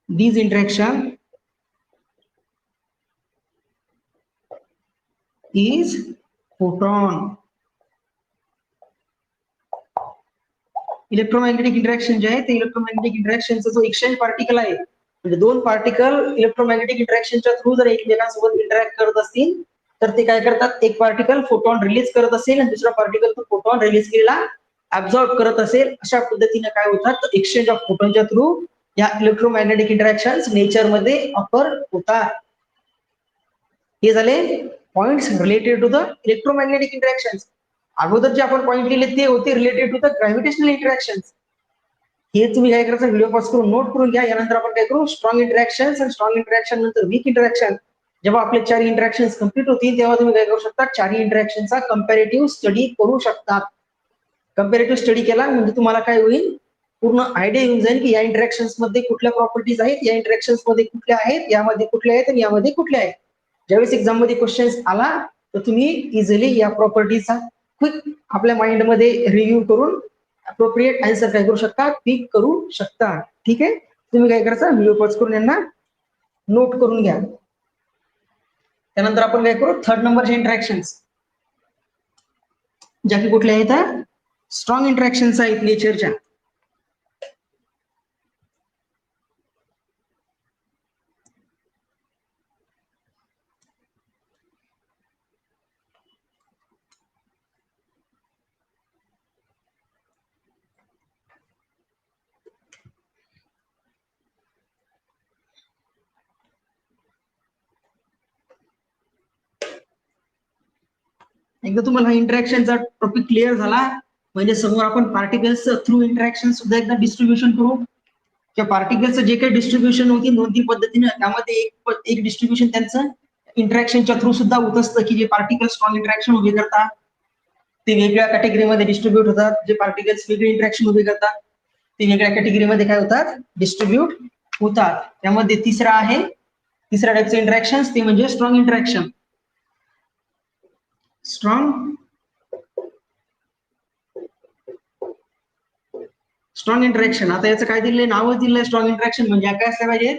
these interaction is photon. Electromagnetic interaction जे आहे, ते इलेक्ट्रोमॅग्नेटिक इंटरॅक्शनचा जो एक्सचेंज पार्टिकल आहे, म्हणजे दोन पार्टिकल इलेक्ट्रोमॅग्नेटिक इंटरॅक्शनच्या थ्रू जर एकमेकांसोबत इंटरॅक्ट करत असतील, तर ते काय करतात, एक पार्टिकल फोटॉन रिलीज करत असेल आणि दुसरा पार्टिकल तो फोटॉन रिलीज केलेला ऍब्झॉर्ब करत असेल. अशा पद्धतीने काय होतात, एक्सचेंज ऑफ फोटॉनच्या थ्रू या इलेक्ट्रोमॅग्नेटिक इंटरॅक्शन नेचर मध्ये ऑफर होतात. हे झाले points related to the electromagnetic interactions. अगोदर जे आपण पॉइंट लिहिले ते होते related to the gravitational interactions. हे तुम्ही काय करायचं, व्हिडिओ पॉज करून नोट करून घ्या. यानंतर आपण काय करू, स्ट्रॉंग इंटरॅक्शन आणि स्ट्रॉंग इंटरॅक्शन नंतर वीक इंटरॅक्शन. जेव्हा आपले 4 इंटरॅक्शन कम्प्लीट होतील तेव्हा तुम्ही काय करू शकता, 4 इंटरॅक्शनचा कंपॅरेटिव्ह स्टडी करू शकता. कंपॅरेटिव्ह स्टडी केला म्हणजे तुम्हाला काय होईल, पूर्ण आयडिया येऊन जाईल की या इंटरॅक्शन्स मध्ये कुठल्या प्रॉपर्टीज आहेत, या इंटरॅक्शन्स मध्ये कुठल्या आहेत, यामध्ये कुठल्या आहेत आणि यामध्ये कुठल्या आहेत. ज्यावेळेस एक्झाम मध्ये क्वेश्चन्स आला तर तुम्ही इझिली या प्रॉपर्टीचा क्विक आपल्या माइंड मध्ये रिव्ह्यू करून अप्रोप्रिएट आन्सर काय करू शकता, पिक करू शकता. ठीक आहे, तुम्ही काय करायचं, व्हिडिओ पॉज करून यांना नोट करून घ्या. त्यानंतर आपण काय करू, थर्ड नंबरचे इंटरॅक्शन्स ज्या की कुठल्या आहेत, स्ट्रॉंग इंटरॅक्शन्स आहेत नेचरच्या. एकदा तुम्हाला इंटरॅक्शनचा टॉपिक क्लिअर झाला म्हणजे समोर आपण पार्टिकल्स थ्रू इंटरॅक्शन सुद्धा एकदा डिस्ट्रीब्युशन करू. किंवा पार्टिकल्सचं जे काही डिस्ट्रीब्युशन होती 2-3 पद्धतीने, त्यामध्ये एक डिस्ट्रीब्युशन त्यांचं इंटरॅक्शनच्या थ्रू सुद्धा होत असतं की जे पार्टिकल स्ट्रॉंग इंटरॅक्शन उभे करतात ते वेगळ्या कॅटेगरीमध्ये डिस्ट्रीब्यूट होतात. जे पार्टिकल्स वेगळे इंटरॅक्शन उभे करतात ते वेगळ्या कॅटेगरीमध्ये काय होतात, डिस्ट्रीब्यूट होतात. त्यामध्ये तिसरा टाइपचं इंटरॅक्शन ते म्हणजे स्ट्रॉंग इंटरॅक्शन. स्ट्रॉंग इंटरॅक्शन, आता याचं काय दिलंय, नावच दिलंय स्ट्रॉंग इंटरॅक्शन. म्हणजे काय असल्या पाहिजे,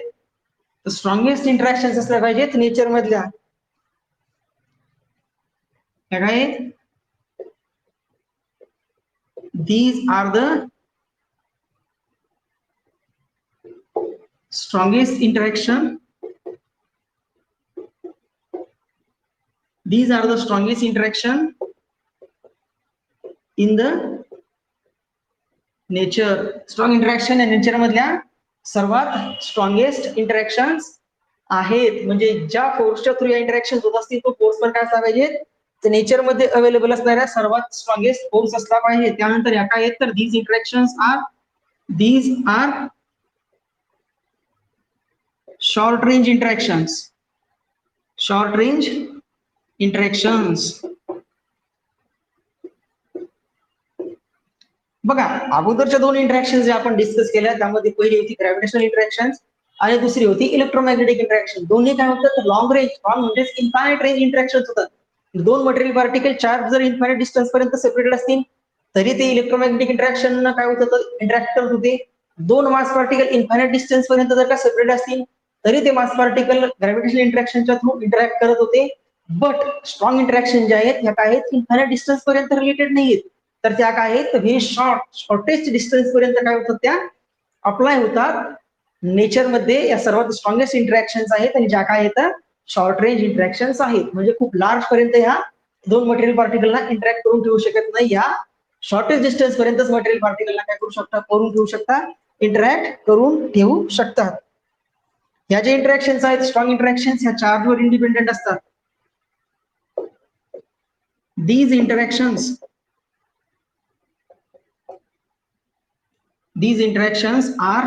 तर स्ट्रॉंगेस्ट इंटरॅक्शन असल्या पाहिजेत नेचर मधल्या. काय, these are the strongest interaction. These are the strongest interaction in the nature. Strong interaction या नेचर मधल्या सर्वात स्ट्रॉंगेस्ट इंटरॅक्शन्स आहेत. म्हणजे ज्या फोर्सच्या थ्रू या इंटरॅक्शन होत असतील तो फोर्स पण काय असला पाहिजे, तर नेचर मध्ये अवेलेबल असणाऱ्या सर्वात स्ट्रॉंगेस्ट फोर्स असला पाहिजे. त्यानंतर या काय आहेत, तर these are short range interactions. बघा, अगोदरच्या 2 इंटरॅक्शन जे आपण डिस्कस केल्या त्यामध्ये पहिली होती ग्रॅव्हिटेशनल इंटरॅक्शन आणि दुसरी होती इलेक्ट्रोमॅग्नेटिक इंटरॅक्शन. दोन्ही काय होतं, लॉंग रेंज म्हणजे इन्फायनाइट रेंज इंटरॅक्शन होतात. 2 मटेरियल पार्टिकल चार्ज जर इन्फायनाइट डिस्टन्स पर्यंत सेपरेटेड असतील तरी ते इलेक्ट्रोमॅग्नेटिक इंटरॅक्शन काय होत होतं, इंटरॅक्ट करत होते. 2 मास पार्टिकल इन्फायनाइट डिस्टन्स पर्यंत जर का सेपरेट असतील तरी ते मास पार्टिकल ग्रॅव्हिटेशनल इंटरॅक्शनच्या थ्रू इंटरॅक्ट करत होते. बट स्ट्रॉंग इंटरॅक्शन ज्या आहेत ह्या काय आहेत, इन्फायनाइट डिस्टन्स पर्यंत रिलेटेड नाहीयेत, तर त्या काय आहेत, व्हेरी शॉर्टेस्ट डिस्टन्स पर्यंत काय होतात, त्या अप्लाय होतात नेचर मध्ये. या सर्वात स्ट्रॉंगेस्ट इंटरॅक्शन आहेत आणि ज्या काय आहेत, शॉर्ट रेंज इंटरॅक्शन आहेत. म्हणजे खूप लार्ज पर्यंत ह्या 2 मटेरियल पार्टिकलला इंटरॅक्ट करून ठेवू शकत नाही. या शॉर्टेस्ट डिस्टन्स पर्यंतच मटेरियल पार्टिकलला काय करू शकता, करून ठेवू शकता, इंटरॅक्ट करून ठेवू शकतात. ह्या जे इंटरॅक्शन आहेत स्ट्रॉंग इंटरॅक्शन ह्या चार्जवर इंडिपेंडेंट असतात. These interactions are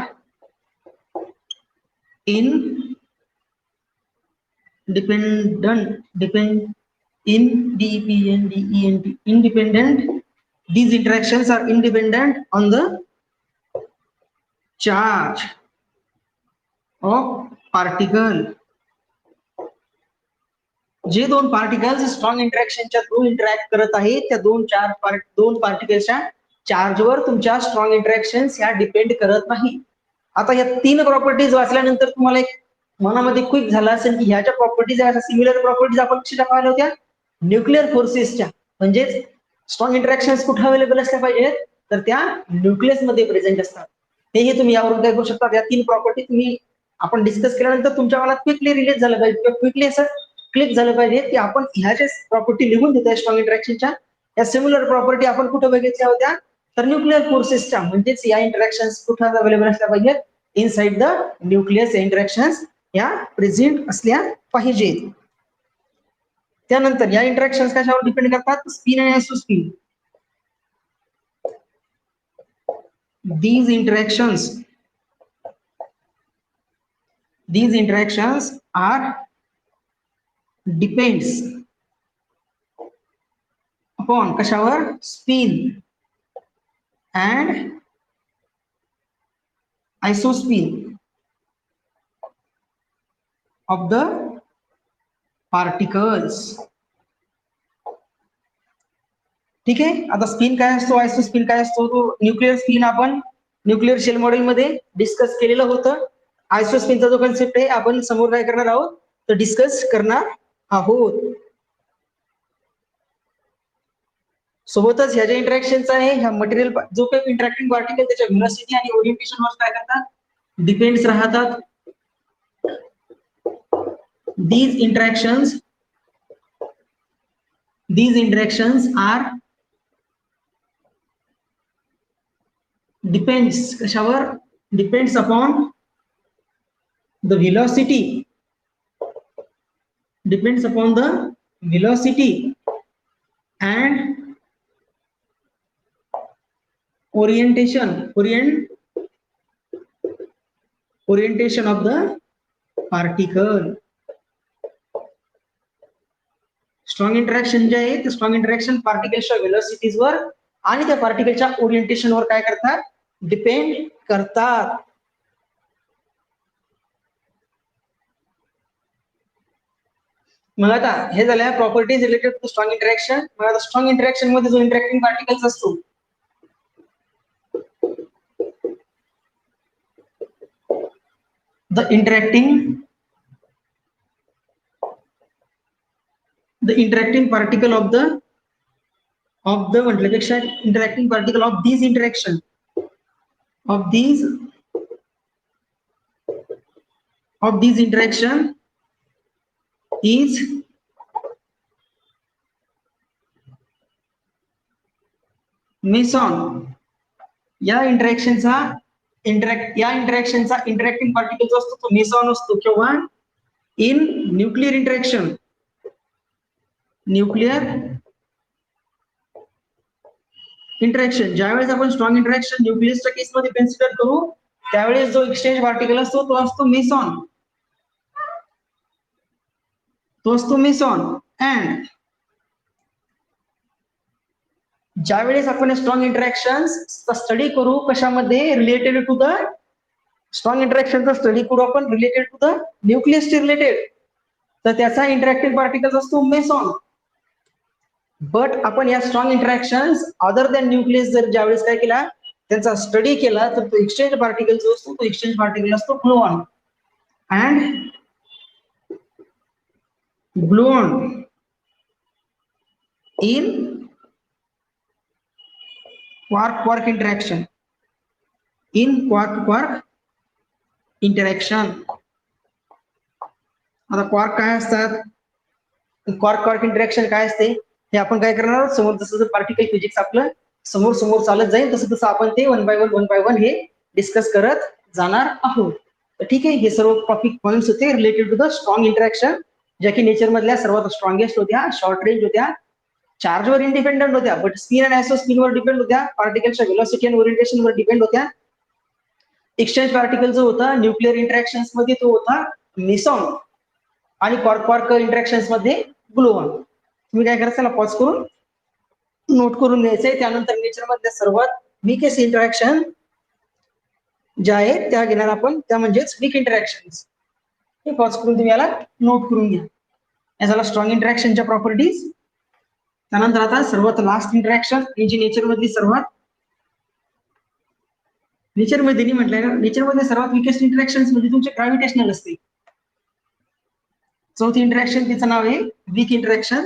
independent. These interactions are independent on the charge of particle. जे 2 पार्टिकल्स स्ट्रॉंग इंटरॅक्शनच्या थ्रू इंटरॅक्ट करत आहेत त्या 2 पार्टिकल्सच्या चार्जवर तुमच्या स्ट्रॉंग इंटरॅक्शन ह्या डिपेंड करत नाही. आता या 3 प्रॉपर्टीज वाचल्यानंतर तुम्हाला एक मनामध्ये क्विक झाला असेल की ह्याच्या प्रॉपर्टीज सिमिलर प्रॉपर्टीज आपण कशा पाहिल्या होत्या, न्यूक्लिअर फोर्सेसच्या. म्हणजेच स्ट्रॉंग इंटरॅक्शन कुठे अवेलेबल असल्या पाहिजेत, तर त्या न्यूक्लियस मध्ये प्रेझेंट असतात. हे तुम्ही यावरून काय करू शकता, या 3 प्रॉपर्टी तुम्ही आपण डिस्कस केल्यानंतर तुमच्या मनात क्विकली रिलीज झालं पाहिजे किंवा क्विकली असं क्लिक झालं पाहिजे की आपण ह्याच्या प्रॉपर्टी लिहून देतोय स्ट्रॉंग इंटरॅक्शनच्या. या सिमिलर प्रॉपर्टी आपण कुठे बघितल्या होत्या, तर न्यूक्लिअर फोर्सेसच्या. म्हणजेच या इंटरॅक्शन कुठे अवेलेबल असल्या पाहिजेत, इनसाइड द न्यूक्लियस. या इंटरॅक्शन या प्रेझेंट असल्या पाहिजेत. त्यानंतर या इंटरॅक्शन कशावर डिपेंड करतात, स्पिन आणि आयसोस्पिन. These interactions are depends upon कशावर, spin and isospin of the particles. ठीक आहे. आता स्पिन काय असतो, आयसोस्पिन काय असतो, तो न्यूक्लिअर स्पिन आपण न्यूक्लिअर शेल मॉडेल मध्ये डिस्कस केलेलं होतं. आयसोस्पिनचा जो कन्सेप्ट आहे आपण समोर काय करणार आहोत, तर डिस्कस करणार आहोत. सोबतच ह्या ज्या इंटरॅक्शन्स आहे, ह्या मटेरियल जो काही इंटरॅक्टिंग पार्टिकल त्याच्या व्हेलॉसिटी आणि ओरिएंटेशन वर काय करतात, डिपेंड्स राहतात. These interactions are depends कशावर, depends upon the velocity, and orientation of the particle. Strong interaction जे आहे ते स्ट्रॉंग इंटरॅक्शन पार्टिकलच्या व्हेलॉसिटीज वर आणि त्या पार्टिकलच्या ओरिएंटेशन वर काय करतात, डिपेंड करतात. मग आता हे झालं properties related to strong interaction. मग आता स्ट्रॉंग इंटरॅक्शन मध्ये जो इंटरॅक्टिंग पार्टिकल्स असतो, the interacting particle of the म्हटल्यापेक्षा interacting particle of these interaction is meson. या इंटरॅक्शनचा इंटरॅक्टिंग पार्टिकल जो असतो तो मेसॉन असतो. किंवा इन न्यूक्लिअर इंटरॅक्शन ज्यावेळेस आपण स्ट्रॉंग इंटरॅक्शन न्यूक्लियसच्या केसमध्ये कन्सिडर करू, त्यावेळेस जो एक्सचेंज पार्टिकल असतो तो असतो मेसॉन. अँड ज्यावेळेस आपण स्ट्रॉंग इंटरॅक्शनचा स्टडी करू, कशामध्ये, रिलेटेड टू द स्ट्रॉंग इंटरॅक्शनचा स्टडी करू आपण रिलेटेड टू द न्यूक्लियसचे रिलेटेड, तर त्याचा इंटरॅक्टिव्ह पार्टिकल असतो मेसॉन. बट आपण या strong interaction other than nucleus जर ज्यावेळेस काय केला, त्यांचा स्टडी केला, तर तो एक्सचेंज पार्टिकल जो असतो तो एक्सचेंज पार्टिकल असतो gluon. And gluon in quark interaction. आता क्वार्क काय असतात, क्वार्क इंटरॅक्शन काय असते हे आपण काय करणार, समोर जसं पार्टिकल फिजिक्स आपलं समोर चालत जाईल तसं आपण ते वन बाय वन हे डिस्कस करत जाणार आहोत. तर ठीक आहे, हे सर्व टॉपिक पॉइंट्स होते related to the strong interaction, ज्या की नेचर मधल्या सर्वात स्ट्रॉंगेस्ट होत्या, शॉर्ट रेंज होत्या, चार्जवर इंडिपेंडंट होत्या, बट स्पिन आणि आयसोस्पिनवर डिपेंड होत्या, पार्टिकलच्या व्हेलॉसिटी आणि ओरिएंटेशनवर डिपेंड होत्या. एक्सचेंज पार्टिकल जो होता न्यूक्लिअर इंटरॅक्शन्स मध्ये तो होता मेसॉन आणि क्वार्क इंटरॅक्शन्स मध्ये ग्लुऑन. तुम्ही काय करायचं, पॉज करून नोट करून घ्यायचंय. त्यानंतर नेचर मधल्या सर्वात वीकेस्ट इंटरॅक्शन ज्या आहेत त्या घेणार आपण, त्या म्हणजेच वीक इंटरॅक्शन्स. हे पॉज करून तुम्ही याला नोट करून घ्या. या झाला स्ट्रॉंग इंटरॅक्शनच्या प्रॉपर्टीज. त्यानंतर आता सर्वात लास्ट इंटरॅक्शन जी नेचर मधली सर्वात नेचरमध्ये सर्वात विकेस्ट इंटरॅक्शन म्हणजे तुमचे ग्रॅव्हिटेशनल असते. चौथी इंटरॅक्शन तिचं नाव आहे वीक इंटरॅक्शन.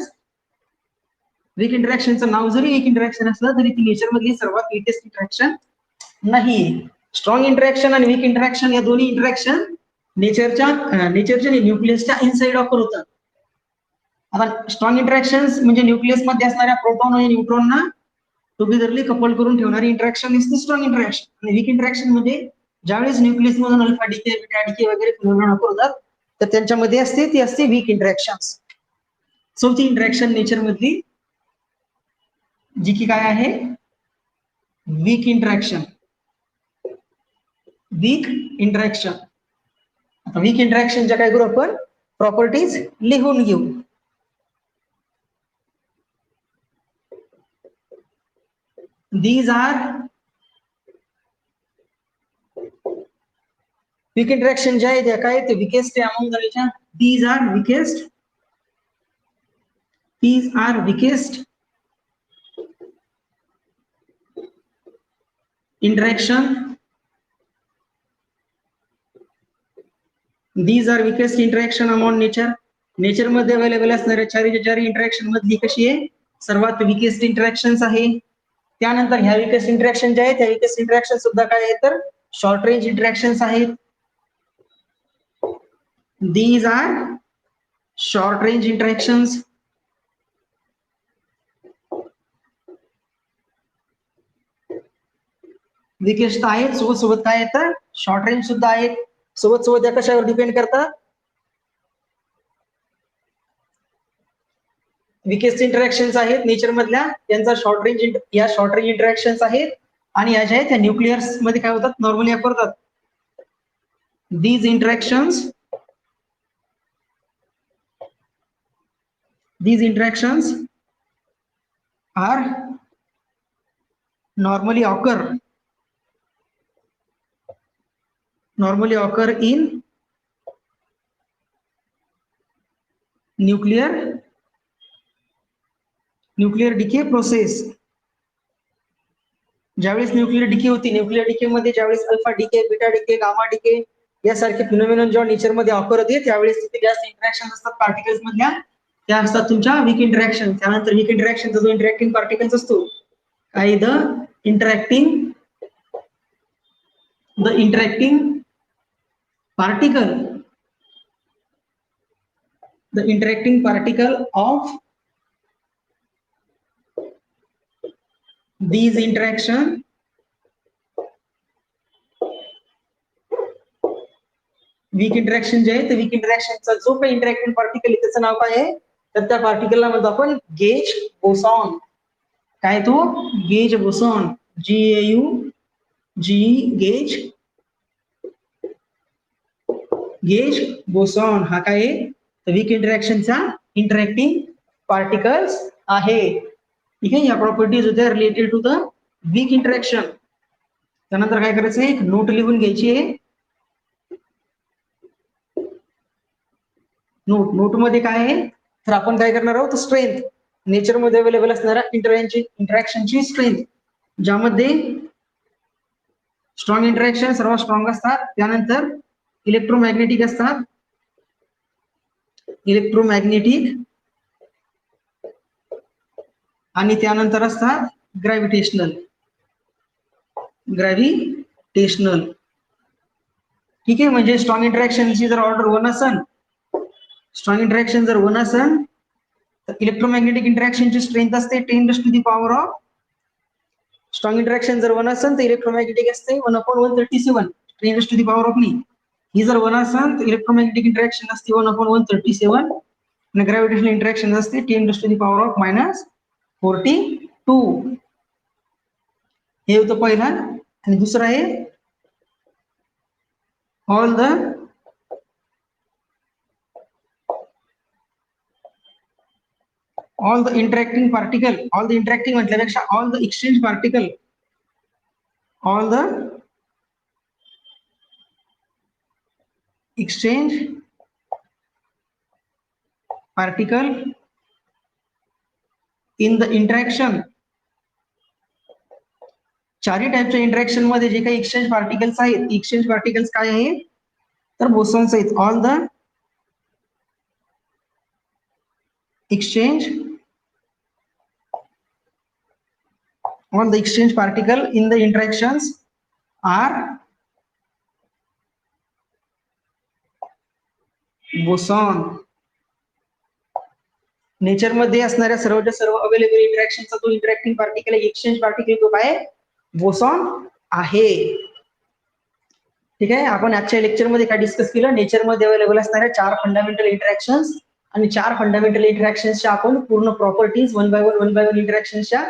वीक इंटरॅक्शनचं नाव जरी वीक इंटरॅक्शन असलं तरी ती नेचर मधली सर्वात विकेस्ट इंटरॅक्शन नाही. स्ट्रॉंग इंटरॅक्शन आणि वीक इंटरॅक्शन या दोन्ही इंटरॅक्शन नेचरच्या न्यूक्लियसच्या इनसाइड ऑफर होतात. आता स्ट्रॉंग इंटरॅक्शन म्हणजे न्यूक्लियस मध्ये असणाऱ्या प्रोटॉन आणि न्यूट्रॉनना टुगेदरली कपल करून ठेवणारी interaction is the strong interaction. आणि वीक इंटरॅक्शन मध्ये ज्यावेळेस न्यूक्लियस मधून अल्फा डिके, बीटा डिके वगैरे फिनोमेनॉन होतात तर त्यांच्यामध्ये ती असते वीक इंटरॅक्शन. चौथी इंटरॅक्शन नेचर मधली जी की काय आहे, वीक इंटरॅक्शन. Weak interaction. आता वीक इंटरॅक्शनच्या काय करू आपण, प्रॉपर्टीज लिहून घेऊ. These are weak interaction ज्या आहेत त्या काय ते weakest आहे among the these are weakest. These are weakest interaction. These are weakest interaction among nature. Nature मध्ये अवेलेबल असणाऱ्या चारी इंटरॅक्शन मधली कशी आहे, सर्वात weakest interactions आहे. त्यानंतर ह्या weakest interaction ज्या आहेत त्या weakest interaction सुद्धा काय आहेत तर शॉर्ट रेंज इंटरॅक्शन्स आहेत. These are short range interactions. weakest आहेत, सोबत काय येतं शॉर्ट रेंज सुद्धा आहेत. सोबत या कशावर डिपेंड करतात, weakest interactions आहेत नेचर मधल्या, त्यांचा शॉर्ट रेंज, या शॉर्ट रेंज इंटरॅक्शन्स आहेत. आणि या ज्या आहेत त्या न्यूक्लियर्स मध्ये काय होतात, नॉर्मली वापरतात. These interactions are normally occur in nuclear decay process. ज्यावेळेस न्यूक्लियर डिके होती, न्यूक्लियर डिके मध्ये ज्यावेळेस alpha decay, beta decay, gamma decay यासारखे फिनोमेनॉन जेव्हा नेचर मध्ये ऑकर होते त्यावेळेस तिथे जास्त इंटरॅक्शन असतात पार्टिकल्स मधल्या, त्या असतात तुमच्या वीक इंटरॅक्शन. त्यानंतर वीक इंटरॅक्शनचा जो इंटरॅक्टिंग पार्टिकल्स असतो काय, the interacting particle of these interaction weak interaction जे आहे ते वीक इंटरॅक्शनचा जो काही इंटरॅक्टिंग पार्टिकल आहे त्याचं नाव काय आहे, तर त्या पार्टिकलला म्हणतो आपण गेज बोसॉन. काय तो, गेज बोसॉन. गेज बोसॉन हा काय आहे, वीक इंटरॅक्शनचा इंटरॅक्टिंग पार्टिकल्स आहे. ठीक आहे, या प्रॉपर्टीज होत्या related to the weak interaction. त्यानंतर काय करायचं आहे, एक नोट लिहून घ्यायची आहे. नोट मध्ये काय आहे तर आपण काय करणार आहोत, स्ट्रेंथ, नेचर मध्ये अवेलेबल असणाऱ्या इंटरॅक्शनची स्ट्रेंथ, ज्यामध्ये स्ट्रॉंग इंटरॅक्शन सर्वात स्ट्रॉंग असतात. त्यानंतर इलेक्ट्रोमॅग्नेटिक असतात, आणि त्यानंतर असतात ग्रॅव्हिटेशनल. ठीक आहे, म्हणजे स्ट्रॉंग इंटरॅक्शनची जर ऑर्डर 1 असेल, स्ट्रॉंग इंटरॅक्शन जर 1 असेल तर इलेक्ट्रोमॅग्नेटिक इंटरॅक्शनची स्ट्रेंथ असते 10⁻⁴. स्ट्रॉंग इंटरॅक्शन जर 1 असेल तर इलेक्ट्रोमॅग्नेटिक असते 1/137, 10⁻⁴. ही जर 1 असेल तर इलेक्ट्रोमॅग्नेटिक इंटरॅक्शन असते 1/137 आणि ग्रॅव्हिटेशनल इंटरॅक्शन असते 10⁻⁴². हे होतं पहिला. आणि दुसरं आहे all the interacting particle. All the interacting म्हटल्यापेक्षा all the exchange particle, all the exchange particle in the interaction. चारही टाईपच्या इंटरॅक्शन मध्ये जे काही एक्सचेंज पार्टिकल्स आहेत, एक्सचेंज पार्टिकल्स काय आहेत तर बोसॉन्स आहेत. All the exchange particle in the interactions are boson. Nature मध्ये असणाऱ्या सर्वच्या सर्व अवेलेबल इंटरॅक्शनचा जो इंटरॅक्टिंग पार्टिकल आहे, एक्सचेंज पार्टिकल, तो काय बोसॉन आहे. ठीक आहे, आपण आजच्या लेक्चर मध्ये काय डिस्कस केलं, नेचर मध्ये अवेलेबल असणाऱ्या 4 फंडामेंटल इंटरॅक्शन्स आणि 4 फंडामेंटल इंटरॅक्शन्सच्या आपण पूर्ण प्रॉपर्टीज वन बाय वन इंटरॅक्शनच्या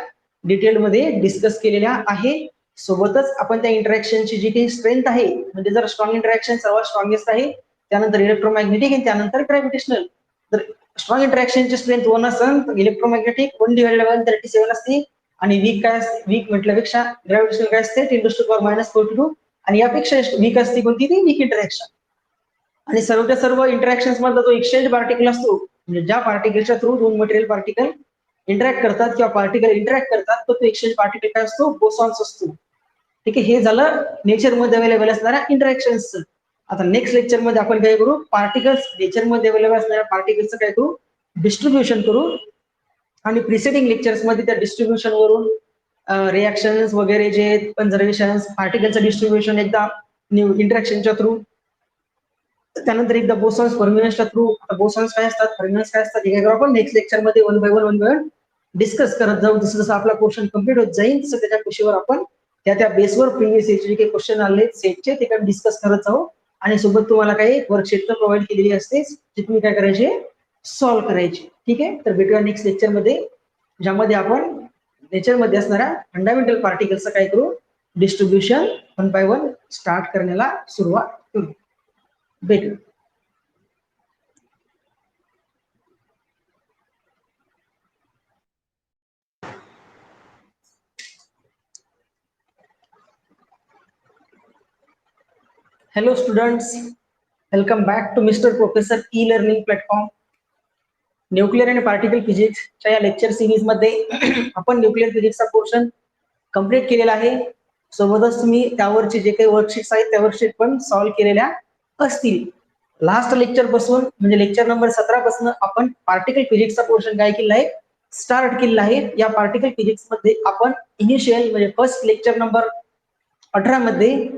डिटेलमध्ये डिस्कस केलेल्या आहे. सोबतच आपण त्या इंटरॅक्शनची जी काही स्ट्रेंथ आहे, म्हणजे जर स्ट्रॉंग इंटरॅक्शन सर्वात स्ट्रॉंगेस्ट आहे, त्यानंतर इलेक्ट्रोमॅग्नेटिक आणि त्यानंतर ग्रॅव्हिटेशनल. तर स्ट्रॉंग इंटरॅक्शनची स्ट्रेंथ 1 असेल तर इलेक्ट्रोमॅग्नेटिक 1/137 असते, आणि वीक काय असते, वीक म्हटल्यापेक्षा ग्रॅव्हिटेशनल काय असते 10⁻⁻42, आणि यापेक्षा वीक असते कोणती ती वीक इंटरॅक्शन. आणि सर्वच्या सर्व इंटरॅक्शन्स मधला जो एक्सचेंज पार्टिकल असतो, म्हणजे ज्या पार्टिकलच्या थ्रू दोन मटेरियल पार्टिकल इंटरॅक्ट करतात किंवा पार्टिकल इंटरॅक्ट करतात, तो एक्सचेंज पार्टिकल काय असतो, बोसॉन्स असतो. ठीक आहे, हे झालं नेचरमध्ये अवेलेबल असणाऱ्या इंटरॅक्शन्स. आता नेक्स्ट लेक्चर मध्ये आपण काय करू, पार्टिकल्स नेचरमध्ये अवेलेबल असणाऱ्या पार्टिकल्सचं काय करू, डिस्ट्रीब्युशन करू. आणि प्रिसिडिंग लेक्चर्स मध्ये त्या डिस्ट्रीब्युशन वरून रिॲक्शन्स वगैरे जे कन्झर्वेशन पार्टिकलचं डिस्ट्रीब्युशन एकदा इंटरॅक्शनच्या थ्रू, त्यानंतर एकदा बोसॉन्स फर्मियन्सच्या थ्रू. बोसॉन्स काय असतात, फर्मियन्स काय असतात, हे आपण नेक्स्ट लेक्चर मध्ये वन बाय वन डिस्कस करत जाऊ. जसं जसं आपला पोर्शन कम्प्लीट होत जाईल तसं त्याच्या खुशीवर आपण त्या बेसवर प्रिव्हियस इयरचे जे काही क्वेश्चन आले सेटचे ते काय डिस्कस करत जाऊ. आणि सोबत तुम्हाला काही वर्कशीट तर प्रोव्हाइड केलेली असते, जी तुम्ही काय करायचे, सॉल्व्ह करायचे. ठीक आहे, तर भेटूया नेक्स्ट लेक्चर मध्ये, ज्यामध्ये आपण नेचरमध्ये असणाऱ्या फंडामेंटल पार्टिकलचं काय करू, distribution one by one start करण्याला सुरुवात करू. भेटू. Hello students, welcome back to Mr. Professor e-learning platform. Nuclear आणि पार्टिकल फिजिक्सच्या या लेक्चर सिरीज मध्ये आपण न्यूक्लिअर फिजिक्सचा पोर्शन कंप्लीट केलेला आहे. सोबतच तुम्ही त्यावरचे जे काही वर्कशीट्स आहेत त्या वर्कशीट पण सॉल्व्ह केलेल्या असतील. लास्ट लेक्चर पासून म्हणजे लेक्चर नंबर 17 पासून आपण पार्टिकल फिजिक्सचा पोर्शन काय केला आहे, स्टार्ट केलेला आहे. या पार्टिकल फिजिक्स मध्ये आपण इनिशियल म्हणजे फर्स्ट लेक्चर नंबर 18 मध्ये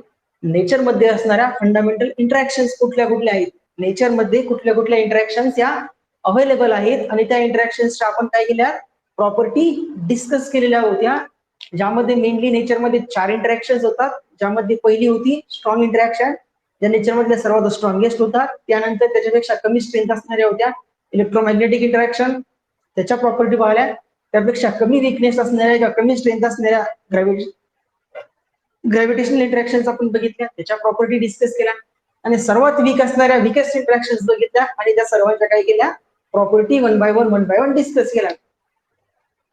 नेचर मध्ये असणाऱ्या फंडामेंटल इंटरॅक्शन्स कुठल्या कुठल्या आहेत, नेचर मध्ये कुठल्या कुठल्या इंटरॅक्शन्स या अवेलेबल आहेत, आणि त्या इंटरॅक्शन्सच्या आपण काय केल्या, प्रॉपर्टी डिस्कस केलेल्या होत्या. ज्यामध्ये मेनली नेचरमध्ये 4 इंटरॅक्शन्स होतात, ज्यामध्ये पहिली होती स्ट्रॉंग इंटरॅक्शन, ज्या नेचरमधल्या सर्वात स्ट्रॉंगेस्ट होता. त्यानंतर त्याच्यापेक्षा कमी स्ट्रेंथ असणाऱ्या होत्या इलेक्ट्रोमॅग्नेटिक इंटरॅक्शन, त्याच्या प्रॉपर्टी पाहिल्या. त्यापेक्षा कमी विकनेस असणाऱ्या किंवा कमी स्ट्रेंथ असणाऱ्या ग्रॅव्हिटेशनल इंटरॅक्शन्स आपण बघितल्या, त्याच्या प्रॉपर्टी डिस्कस केल्या. आणि सर्वात वीक असणाऱ्या विकेस्ट इंटरॅक्शन्स बघितल्या, आणि त्या सर्वांच्या काय केल्या, property one by one discuss केल्या.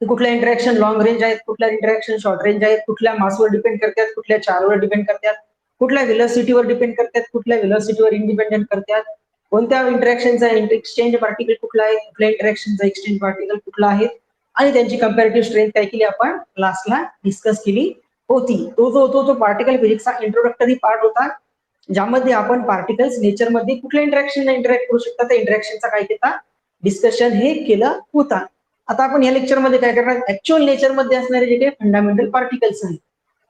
कुठल्या इंटरॅक्शन लॉंग रेंज आहेत, कुठल्या इंटरॅक्शन शॉर्ट रेंज आहेत, कुठल्या मासवर डिपेंड करतात, कुठल्या चार्जवर डिपेंड करतात, कुठल्या व्हेलॉसिटीवर डिपेंड करतात, कुठल्या व्हेलॉसिटीवर इंडिपेंडेंट करतात, कोणत्या इंटरॅक्शनचा एक्सचेंज पार्टिकल कुठला आहे, कुठल्या इंटरॅक्शनचा एक्सचेंज पार्टिकल कुठला आहे, आणि त्यांची कंपॅरेटिव्ह स्ट्रेंथ काय केली आपण लास्टला डिस्कस केली होती. तो जो होतो तो पार्टिकल फिजिक्सचा इंट्रोडक्टरी पार्ट होता, ज्यामध्ये आपण पार्टिकल्स नेचरमध्ये कुठल्या इंटरॅक्शनला इंटरॅक्ट करू शकतात त्या इंटरॅक्शनचा काय केला, डिस्कशन हे केलं होता. आता आपण या लेक्चरमध्ये काय करणार, ऍक्च्युअल नेचरमध्ये असणारे जे काही फंडामेंटल पार्टिकल्स आहेत.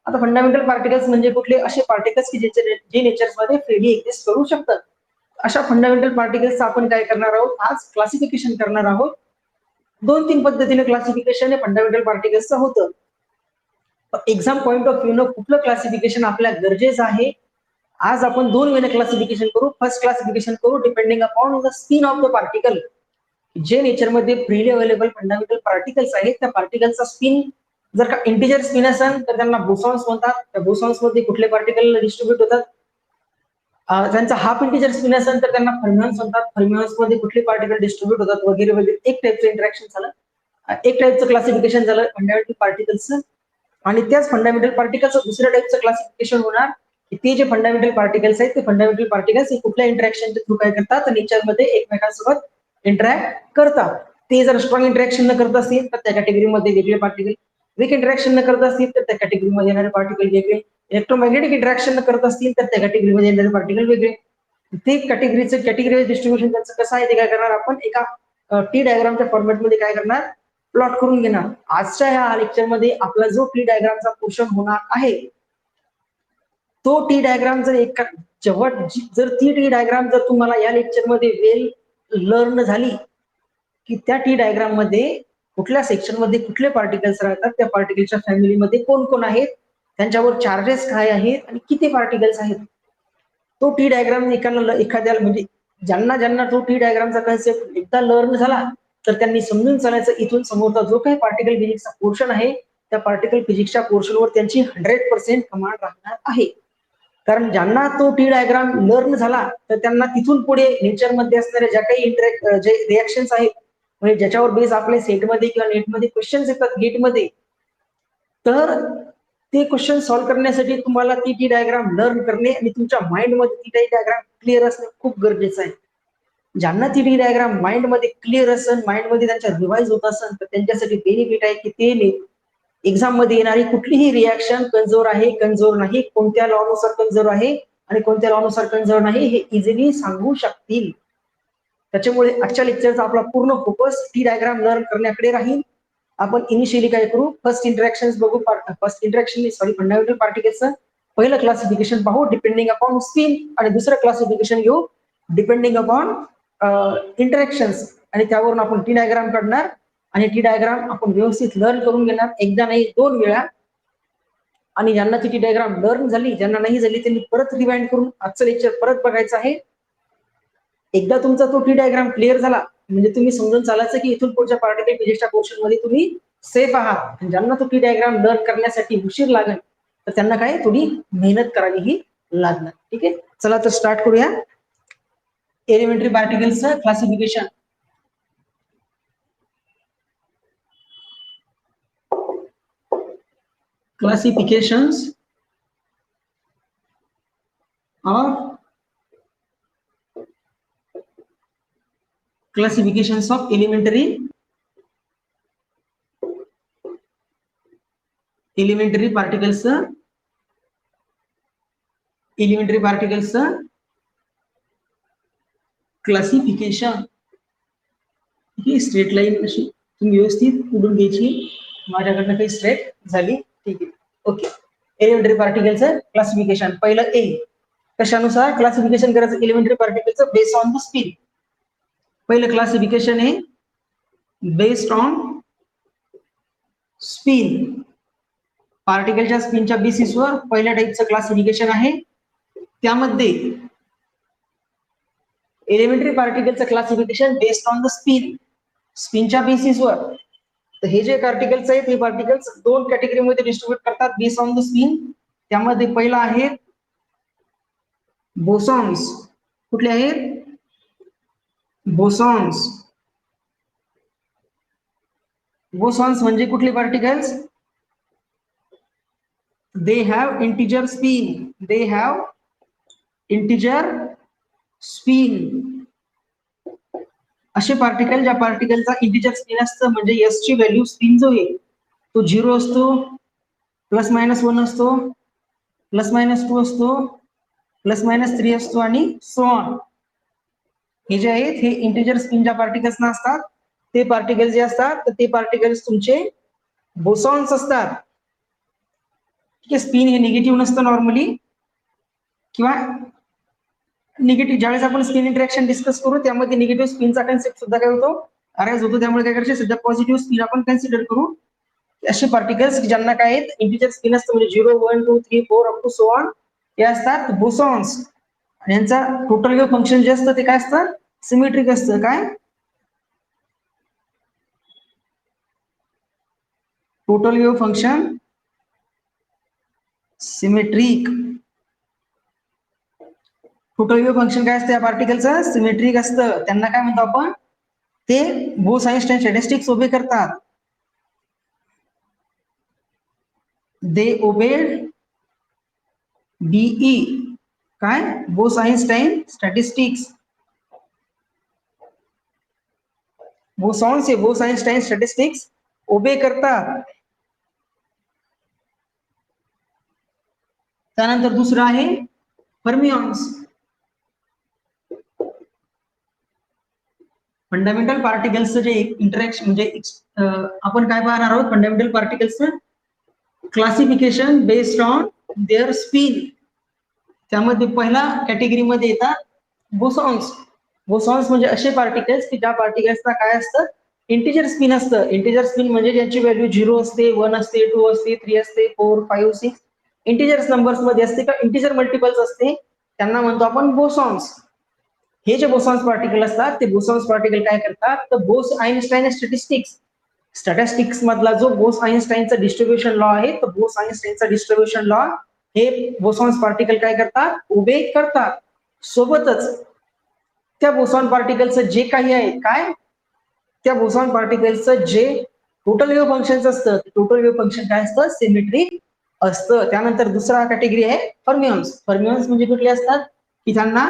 आता फंडामेंटल पार्टिकल्स म्हणजे कुठले, असे पार्टिकल्स की जे नेचरमध्ये फ्रीली एक्झिस्ट करू शकतात. अशा फंडामेंटल पार्टिकल्सचं आपण काय करणार आहोत, आज क्लासिफिकेशन करणार आहोत. 2-3 पद्धतीने क्लासिफिकेशन हे फंडामेंटल पार्टिकल्सचं होतं. एक्झाम पॉइंट ऑफ व्ह्यू न कुठलं क्लासिफिकेशन आपल्या गरजेचं आहे, आज आपण 2 वेने क्लासिफिकेशन करू. फर्स्ट क्लासिफिकेशन करू depending upon the spin off the particle. जे नेचरमध्ये फ्रीली अवेलेबल फंडामेंटल पार्टिकल्स आहेत, त्या पार्टिकलचा स्पिन जर का इंटिजर स्पिन असेल तर त्यांना बोसॉन्स म्हणतात. त्या बोसॉन्स मध्ये कुठले पार्टिकल डिस्ट्रीब्युट होतात, त्यांचा हाफ इंटिजर स्पिन असेल तर त्यांना फर्मियन्स म्हणतात. फर्मियन्स मध्ये कुठले पार्टिकल डिस्ट्रीब्युट होतात वगैरे वगैरे. एक टाइपचं इंटरॅक्शन झालं, एक टाइपचं क्लासिफिकेशन झालं फंडामेंटल पार्टिकल्सचं. आणि त्याच फंडामेंटल पार्टिकलचं दुसऱ्या टाइपचं क्लासिफिकेशन होणार की ते जे फंडामेंटल पार्टिकल्स आहेत ते फंडामेंटल पार्टिकल्स हे कुठल्या इंटरॅक्शनच्या थ्रू काय करतात, नेचरमध्ये एकमेकांसोबत इंटरॅक्ट करतात. ते जर स्ट्रॉंग इंटरॅक्शन न करत असतील तर त्या कॅटेगरीमध्ये वेगळे पार्टिकल, वीक इंटरॅक्शन न करत असतील तर त्या कॅटेगरीमध्ये येणारे पार्टिकल वेगळे, इलेक्ट्रोमॅग्नेटिक इंटरॅक्शन न करत असतील तर त्या कॅटेगरीमध्ये येणारे पार्टिकल वेगळे. ते कॅटेगरी डिस्ट्रीब्युशन त्यांचं कसं आहे ते काय करणार आपण एका टी डायग्रामच्या फॉर्मॅटमध्ये काय करणार, प्लॉट करून घेणार. आजच्या या लेक्चरमध्ये आपला जो टी डायग्रामचा पोर्शन होणार आहे, तो टी डायग्राम जर जर ती टी डायग्राम जर तुम्हाला या लेक्चरमध्ये वेल लर्न झाली की त्या टी डायग्राम मध्ये कुठल्या सेक्शन मध्ये कुठले पार्टिकल्स राहतात, त्या पार्टिकलच्या फॅमिलीमध्ये कोण कोण आहेत, त्यांच्यावर चार्जेस काय आहेत आणि किती पार्टिकल्स आहेत, तो टी डायग्राम एखाद्याला म्हणजे ज्यांना ज्यांना तो टी डायग्रामचा कन्सेप्ट एकदा लर्न झाला तर त्यांनी समजून चालायचं इथून समोरचा जो काही पार्टिकल फिजिक्सचा पोर्शन आहे त्या पार्टिकल फिजिक्सच्या पोर्शनवर त्यांची 100% कमांड राहणार आहे. कारण ज्यांना तो टी डायग्राम लर्न झाला तर त्यांना तिथून पुढे नेचरमध्ये असणाऱ्या ज्या काही जे रिॲक्शन्स आहेत म्हणजे ज्याच्यावर बेस आपल्या सेटमध्ये किंवा नेटमध्ये क्वेश्चन्स येतात गेटमध्ये, तर ते क्वेश्चन सॉल्व्ह करण्यासाठी तुम्हाला ती टी डायग्राम लर्न करणे आणि तुमच्या माइंडमध्ये ती टी डायग्राम क्लिअर असणे खूप गरजेचं आहे. ज्यांना ती टी डायग्राम माइंडमध्ये क्लिअर असेल, माइंडमध्ये त्यांच्या रिवाइज होत असेल तर त्यांच्यासाठी बेनिफिट आहे की ते एक्झाम मध्ये येणारी कुठलीही रिॲक्शन कन्झर्व आहे कन्झर्व नाही, कोणत्या लॉनुसार कन्झर्व आहे आणि कोणत्या लॉनुसार कन्झर्व नाही हे इझिली सांगू शकतील. त्याच्यामुळे आजच्या लेक्चरचा आपला पूर्ण फोकस टी डायग्राम लर्न करण्याकडे राहील. आपण इनिशियली काय करू, फर्स्ट इंटरॅक्शन बघू. फर्स्ट इंटरॅक्शन फंडामेंटल पार्टिकल्सचं पहिलं क्लासिफिकेशन पाहू डिपेंडिंग अपॉन स्पिन आणि दुसरं क्लासिफिकेशन घेऊ डिपेंडिंग अपॉन इंटरॅक्शन्स आणि त्यावरून आपण टी डायग्राम काढणार आणि टी डायग्राम आपण व्यवस्थित लर्न करून घेणार एकदा नाही 2 वेळा. आणि ज्यांना ती टी डायग्राम लर्न झाली, ज्यांना नाही झाली त्यांनी परत रिवाइंड करून आजचं लेक्चर परत बघायचं आहे. एकदा तुमचा तो टी डायग्राम क्लिअर झाला म्हणजे तुम्ही समजून चालायचं की इथून पुढच्या पार्टिकल फिजिक्सच्या पोर्शन मध्ये तुम्ही सेफ आहात. ज्यांना तो टी डायग्राम लर्न करण्यासाठी उशीर लागेल तर त्यांना काय थोडी मेहनत करावी ही लागणार. ठीक आहे, चला तर स्टार्ट करूया. एलिमेंटरी पार्टिकल्सचं classification. Classifications of elementary particles classification. ही स्ट्रेट लाईन अशी तुम्ही व्यवस्थित उडून घ्यायची, माझ्याकडनं काही स्ट्रेट झाली. ठीक आहे, ओके. एलिमेंटरी पार्टिकलचं क्लासिफिकेशन. पहिलं ए, कशानुसार क्लासिफिकेशन करायचं एलिमेंटरी पार्टिकलचं बेस्ड ऑन द स्पिन. पहिलं क्लासिफिकेशन आहे बेस्ड ऑन स्पिन. पार्टिकलच्या स्पिनच्या बेसिसवर पहिल्या टाईपचं क्लासिफिकेशन आहे. त्यामध्ये एलिमेंटरी पार्टिकलचं classification based on the spin, स्पिनच्या बेसिसवर. तर हे जे पार्टिकल्स आहेत हे पार्टिकल्स 2 कॅटेगरीमध्ये डिस्ट्रीब्यूट करतात बेस्ड ऑन द स्पिन. त्यामध्ये पहिला आहे बोसॉन्स. कुठले आहेत? बोसॉन्स. बोसॉन्स म्हणजे कुठले particles? They have integer spin. They have integer spin. असे पार्टिकल ज्या पार्टिकलचा इंटिजर स्पिन असतं म्हणजे एस ची व्हॅल्यू स्पिन जो आहे तो 0 असतो, +-1 असतो, +-2 असतो, +-3 असतो आणि सो ऑन. हे जे आहेत हे इंटिजर स्पिनच्या पार्टिकल्स असतात. ते पार्टिकल्स जे असतात तर ते पार्टिकल्स तुमचे बोसॉन्स असतात. ठीक आहे, स्पिन हे निगेटिव्ह नसतं नॉर्मली किंवा निगेटिव्ह. ज्यावेळेस आपण स्पिन इंटरॅक्शन डिस्कस करू त्यामध्ये निगेटिव्ह स्पिनचा कन्सेप्ट सुद्धा काय होतो अराइज होतो. त्यामुळे काय करायचं सध्या पॉझिटिव्ह स्पिन आपण कन्सिडर करू. असे पार्टिकल्स ज्यांना काय आहेत इंटिजर स्पिन असतं म्हणजे 0, 1, 2, 3, 4 अप टू सो ऑन हे असतात बोसॉन्स. आणि यांचा टोटल वेव्ह फंक्शन जे असतं ते काय असतं सिमेट्रिक असतं. काय total wave function symmetric. Total wave function काय असतं या पार्टिकलचं सिमेट्रिक असतं. त्यांना काय म्हणतो आपण ते बोस-आइन्स्टाईन स्टॅटिस्टिक्स उभे करतात. दे ओबेड बीई काय बोस-आइन्स्टाईन स्टॅटिस्टिक्स. बोसॉन्स हे बोस-आइन्स्टाईन स्टॅटिस्टिक्स ओबे करतात. त्यानंतर दुसरं आहे फर्मिऑन्स. फंडामेंटल पार्टिकल्सचं जे इंटरॅक्शन म्हणजे आपण काय पाहणार आहोत फंडामेंटल पार्टिकल्सचं classification based on their spin. त्यामध्ये पहिला कॅटेगरीमध्ये येतात बोसॉन्स. बोसॉन्स म्हणजे असे पार्टिकल्स की ज्या पार्टिकल्सचा काय असतं इंटिजर स्पिन असतं. इंटिजर स्पिन म्हणजे ज्यांची व्हॅल्यू 0 असते, 1 असते, 2 असते, 3 असते, 4, 5, 6 इंटिजर नंबर्स मध्ये असते का इंटिजर मल्टिपल्स असते त्यांना म्हणतो आपण बोसॉन्स. हे जे बोसॉन्स पार्टिकल असतात ते बोसॉन्स पार्टिकल काय करतात, तर बोस आइन्स्टाईन स्टॅटिस्टिक्स मधला जो बोस आइन्स्टाईनचा डिस्ट्रीब्युशन लॉ आहे, तर बोस आइन्स्टाईनचा डिस्ट्रीब्युशन लॉ हे बोसॉन्स पार्टिकल काय करतात, उभे करतात. सोबतच त्या बोसॉन पार्टिकलचं जे काही आहे काय, त्या बोसॉन पार्टिकलचं जे टोटल वेव्ह फंक्शन असतं, टोटल वेव्ह फंक्शन काय असतं, सिमेट्रिक असतं. त्यानंतर दुसरा कॅटेगरी आहे फर्मियॉन्स. फर्मियॉन्स म्हणजे कुठले असतात की त्यांना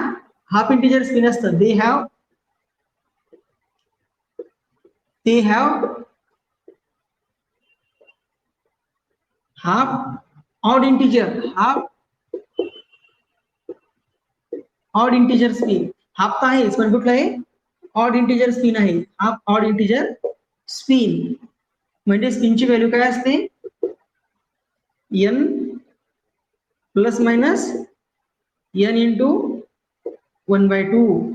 हाफ इंटिजर स्पिन असतं. They have half odd integer spin. Half तर आहेच, पण कुठलं आहे, ऑड इंटिजर स्पिन आहे. हाफ ऑड इंटिजर स्पिन म्हणजे स्पिनची व्हॅल्यू काय असते, n plus minus n into 1/2.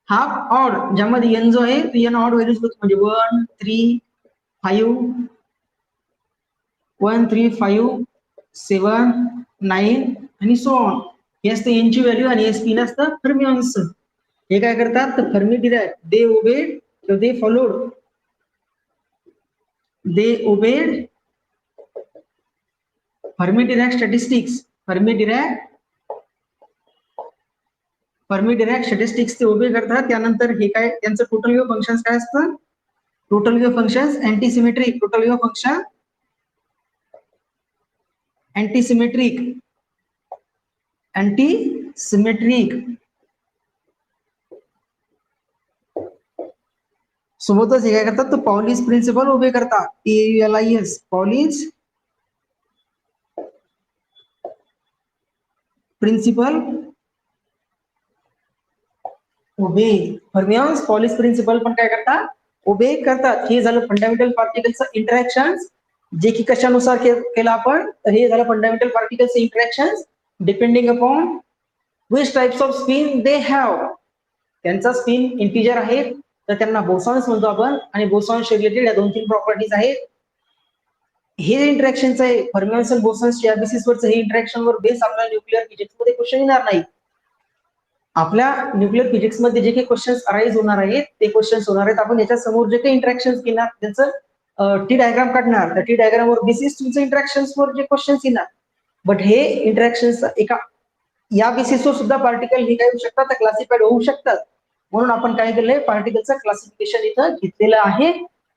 Half odd ज्यामध्ये n जो आहे तो n ऑड व्हॅल्यूज म्हणजे 1 3 5 7 9 आणि सो ऑन. हे असतं n ची व्हॅल्यू आणि हे स्पिन असतं फर्मियॉन्स. हे काय करतात, तर Fermi Dirac they obeyed Fermi Dirac statistics. Fermi Dirac statistics ते उभे करतात. त्यानंतर हे काय, त्यांचं टोटल वेव्ह फंक्शन काय असतं, total wave function antisymmetric. Total wave function antisymmetric सोबतच हे काय करतात, तर पॉलिस प्रिन्सिपल उभे करतात. PAULIS पॉलिस प्रिन्सिपल उभे. फर्मियॉन्स पॉलिस प्रिन्सिपल पण काय करतात, उभे करतात. हे झालं फंडामेंटल पार्टिकलचं इंटरॅक्शन, जे की कशानुसार केलं आपण, तर हे झालं फंडामेंटल पार्टिकलचं interaction depending upon which types of spin they have. त्यांचा स्पिन इंटिजर आहे तर त्यांना बोसॉन्स म्हणतो आपण, आणि बोसॉन्स रिलेटेड या 2-3 प्रॉपर्टीज आहेत. हे इंटरॅक्शनचं आहे फर्मियॉन्स आणि बोसॉन्सच्या बेसिसवरचं. हे इंटरॅक्शन वर बेस आपल्याला न्यूक्लिअर फिजिक्स मध्ये क्वेश्चन येणार नाही. आपल्या न्यूक्लिअर फिजिक्स मध्ये जे काही क्वेश्चन्स अराईज होणार आहेत ते क्वेश्चन्स होणार आहेत. आपण याच्या समोर जे काही इंटरॅक्शन घेणार त्याचं टी डायग्राम काढणार, त्या टी डायग्राम वर बेसिस तुमचं इंटरॅक्शन्स वर जे क्वेश्चन्स येणार. बट हे इंटरॅक्शन्स एका या बेसिसवर सुद्धा पार्टिकल हे काय होऊ शकतात, क्लासिफाईड होऊ शकतात. म्हणून आपण काय केलंय, पार्टिकलचं क्लासिफिकेशन इथं घेतलेलं आहे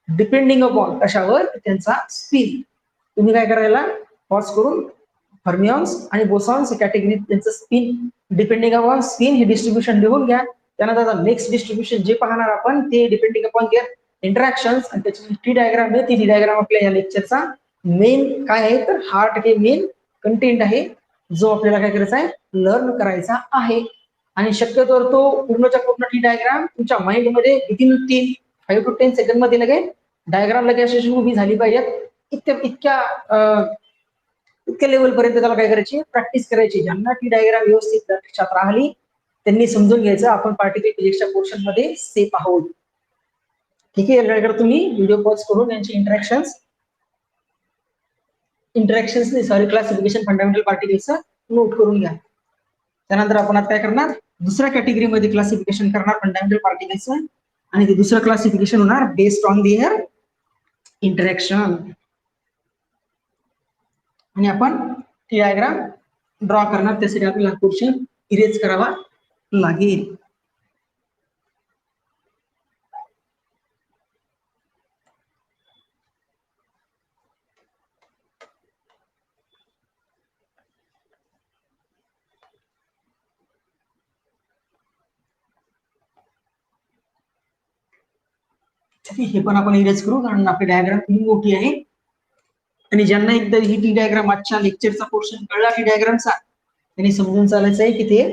डिपेंडिंग अपॉन कशावर, त्यांचा स्पिन. तुम्ही काय करायला, पॉज करून फर्मियॉन्स आणि बोसॉन्स कॅटेगरी त्यांचं स्पिन डिपेंडिंग अपॉन स्पिन हे डिस्ट्रीब्युशन लिहून घ्या. त्यानंतर नेक्स्ट डिस्ट्रीब्युशन जे पाहणार आपण ते डिपेंडिंग अपॉन देअर इंटरॅक्शन्स आणि त्याची टी डायग्राम आहे. ती टी डायग्राम आपल्या या लेक्चरचा मेन काय आहे, तर हार्ट हे मेन कंटेंट आहे जो आपल्याला काय करायचा आहे, लर्न करायचा आहे. आणि शक्यतोवर तो पूर्णच्या पूर्ण टी डायग्राम तुमच्या माइंड मध्ये विदिन 5 to 10 सेकंड मध्ये लगेच डायग्राम लगेच अशी उभी झाली पाहिजे. इतक्या लेवल पर्यंत त्याला काय करायची, प्रॅक्टिस करायची. ज्यांना टी डायग्राम व्यवस्थित लक्षात राहिली त्यांनी समजून घ्यायचं आपण पार्टिकल फिजिक्सच्या पोर्शन मध्ये सेफ आहोत. ठीक आहे, याकडे तुम्ही व्हिडिओ पॉज करून यांचे इंटरॅक्शन्स सॉरी क्लासिफिकेशन फंडामेंटल पार्टिकल्सचं नोट करून घ्या. त्यानंतर आपण आता काय करणार, दुसऱ्या कॅटेगरीमध्ये क्लासिफिकेशन करणार फंडामेंटल पार्टिकल्सचं, आणि ते दुसरं क्लासिफिकेशन होणार बेस्ड ऑन देअर इंटरॅक्शन. आणि आपण टी डायग्राम ड्रॉ करणार, त्यासाठी आपल्याला क्वेश्चन इरेज करावा लागेल. हे पण आपण इरेज करू कारण आपली डायग्राम खूप मोठी आहे. आणि ज्यांना एकदा ही टी डायग्राम आजच्या लेक्चरचा पोर्शन कळला टी डायग्रामचा, त्यांनी समजून चालायचं आहे की ते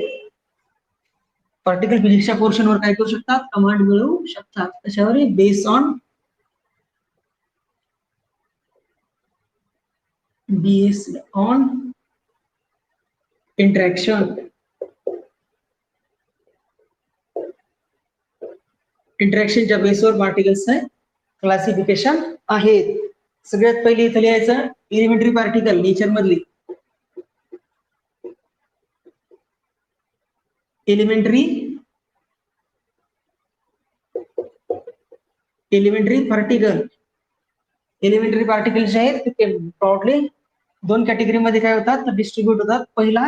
पार्टिकल फिजिक्सच्या पोर्शन वर काय करू शकतात, कमांड मिळवू शकतात. त्याच्यावर बेस्ड ऑन इंटरॅक्शनच्या बेसवर पार्टिकल्सचे क्लासिफिकेशन आहेत. सगळ्यात पहिले इथं लिहायचं एलिमेंटरी पार्टिकल नेचर मधली. Elementary particle. एलिमेंटरी पार्टिकल जे आहेत ते ब्रॉडली दोन कॅटेगरीमध्ये काय होतात तर डिस्ट्रीब्यूट होतात. पहिला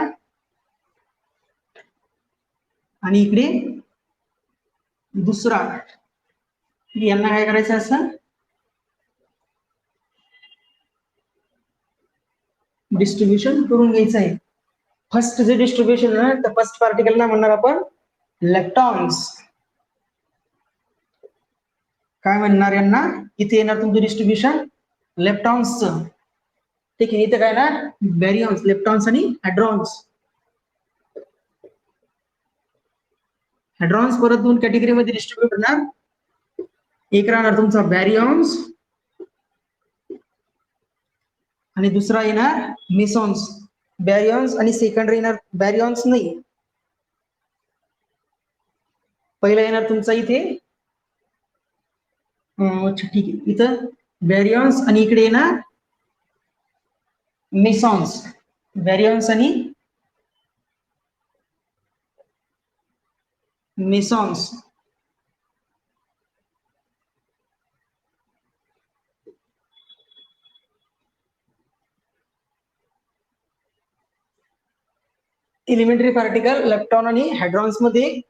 आणि इकडे दुसरा. यांना काय करायचं असं डिस्ट्रीब्युशन करून घ्यायचं आहे. फर्स्ट जे डिस्ट्रीब्युशन आहे तर फर्स्ट पार्टिकलला म्हणणार आपण लेप्टॉन्स. काय म्हणणार यांना इथे येणार तुमचं डिस्ट्रीब्युशन लेप्टॉन्सचं. ठीक आहे. इथे काय ना बॅरियॉन्स, लेप्टॉन्स आणि हॅड्रॉन्स. हॅड्रॉन्स परत दोन कॅटेगरीमध्ये डिस्ट्रीब्यूट होणार. एक राहणार तुमचा बॅरियॉन्स आणि दुसरा येणार मेसॉन्स. बॅरियॉन्स आणि सेकंडरी येणार बॅरियॉन्स नाही. पहिला येणार तुमचा इथे अच्छा ठीक आहे. इथं बॅरियॉन्स आणि इकडे येणार मेसॉन्स. बॅरियॉन्स आणि मेसॉन्स. एलिमेंटरी पार्टिकल लेप्टॉन आणि हायड्रॉन्स मध्ये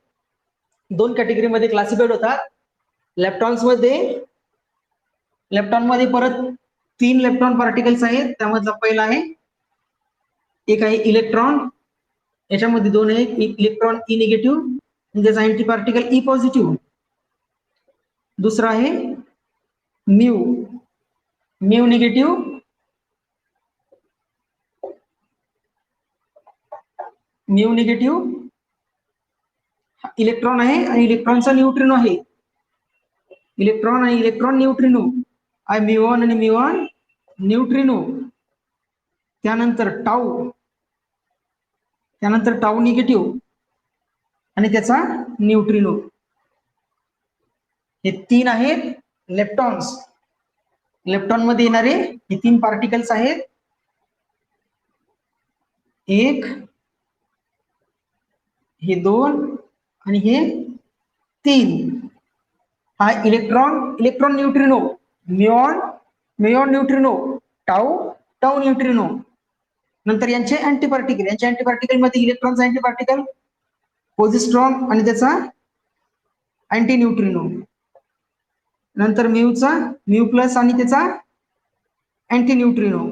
दोन कॅटेगरीमध्ये क्लासिफाईड होतात. लेप्टॉन मध्ये परत 3 इलेक्ट्रॉन पार्टिकल्स आहेत. त्यामधला पहिला आहे एक आहे इलेक्ट्रॉन. याच्यामध्ये दोन आहे इलेक्ट्रॉन ई निगेटिव्ह त्याचा अँटी पार्टिकल ई पॉझिटिव्ह. दुसरा आहे म्यू निगेटिव्ह इलेक्ट्रॉन आहे आणि इलेक्ट्रॉनचा न्यूट्रिनो आहे. इलेक्ट्रॉन आणि इलेक्ट्रॉन न्यूट्रिनो आहे म्यू1 आणि म्यू1 न्यूट्रिनो. त्यानंतर टाऊ निगेटिव्ह आणि त्याचा न्यूट्रिनो. हे 3 आहेत लेप्टॉन्स. लेप्टॉन मध्ये येणारे हे 3 पार्टिकल्स आहेत. एक, हे 2 आणि हे 3. हा electron neutrino muon neutrino tau neutrino. नंतर यांचे अँटीपार्टिकल मध्ये इलेक्ट्रॉनचा अँटीपार्टिकल पोझिस्ट्रॉन आणि त्याचा अँटी न्यूट्रिनो. नंतर म्यू प्लस आणि त्याचा अँटी न्यूट्रिनो.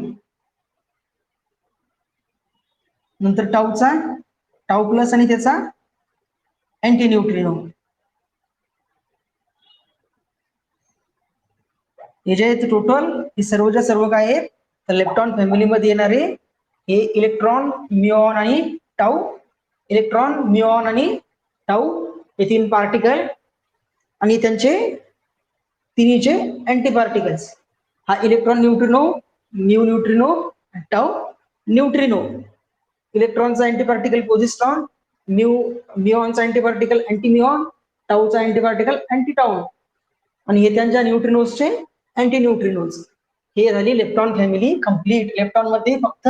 नंतर टाऊ प्लस आणि त्याचा अँटी न्यूट्रिनो. हे जे आहेत टोटल हे सर्वच्या सर्व काय आहेत तर लेप्टॉन फॅमिलीमध्ये येणारे हे इलेक्ट्रॉन म्यूऑन आणि टाऊ हे 3 पार्टिकल आणि त्यांचे तिन्हीचे अँटीपार्टिकल्स. हा electron neutrino mu neutrino tau neutrino. इलेक्ट्रॉनचा अँटीपार्टिकल पोझिस्ट्रॉन म्यूऑनचा अँटीपार्टिकल अँटी म्यूऑन टाऊचा अँटीपार्टिकल अँटी टाऊ आणि हे त्यांच्या न्यूट्रिनोजचे अँटी न्यूट्रिनोज. हे झाली लेप्टॉन फॅमिली कंप्लीट. लेप्टॉन मध्ये फक्त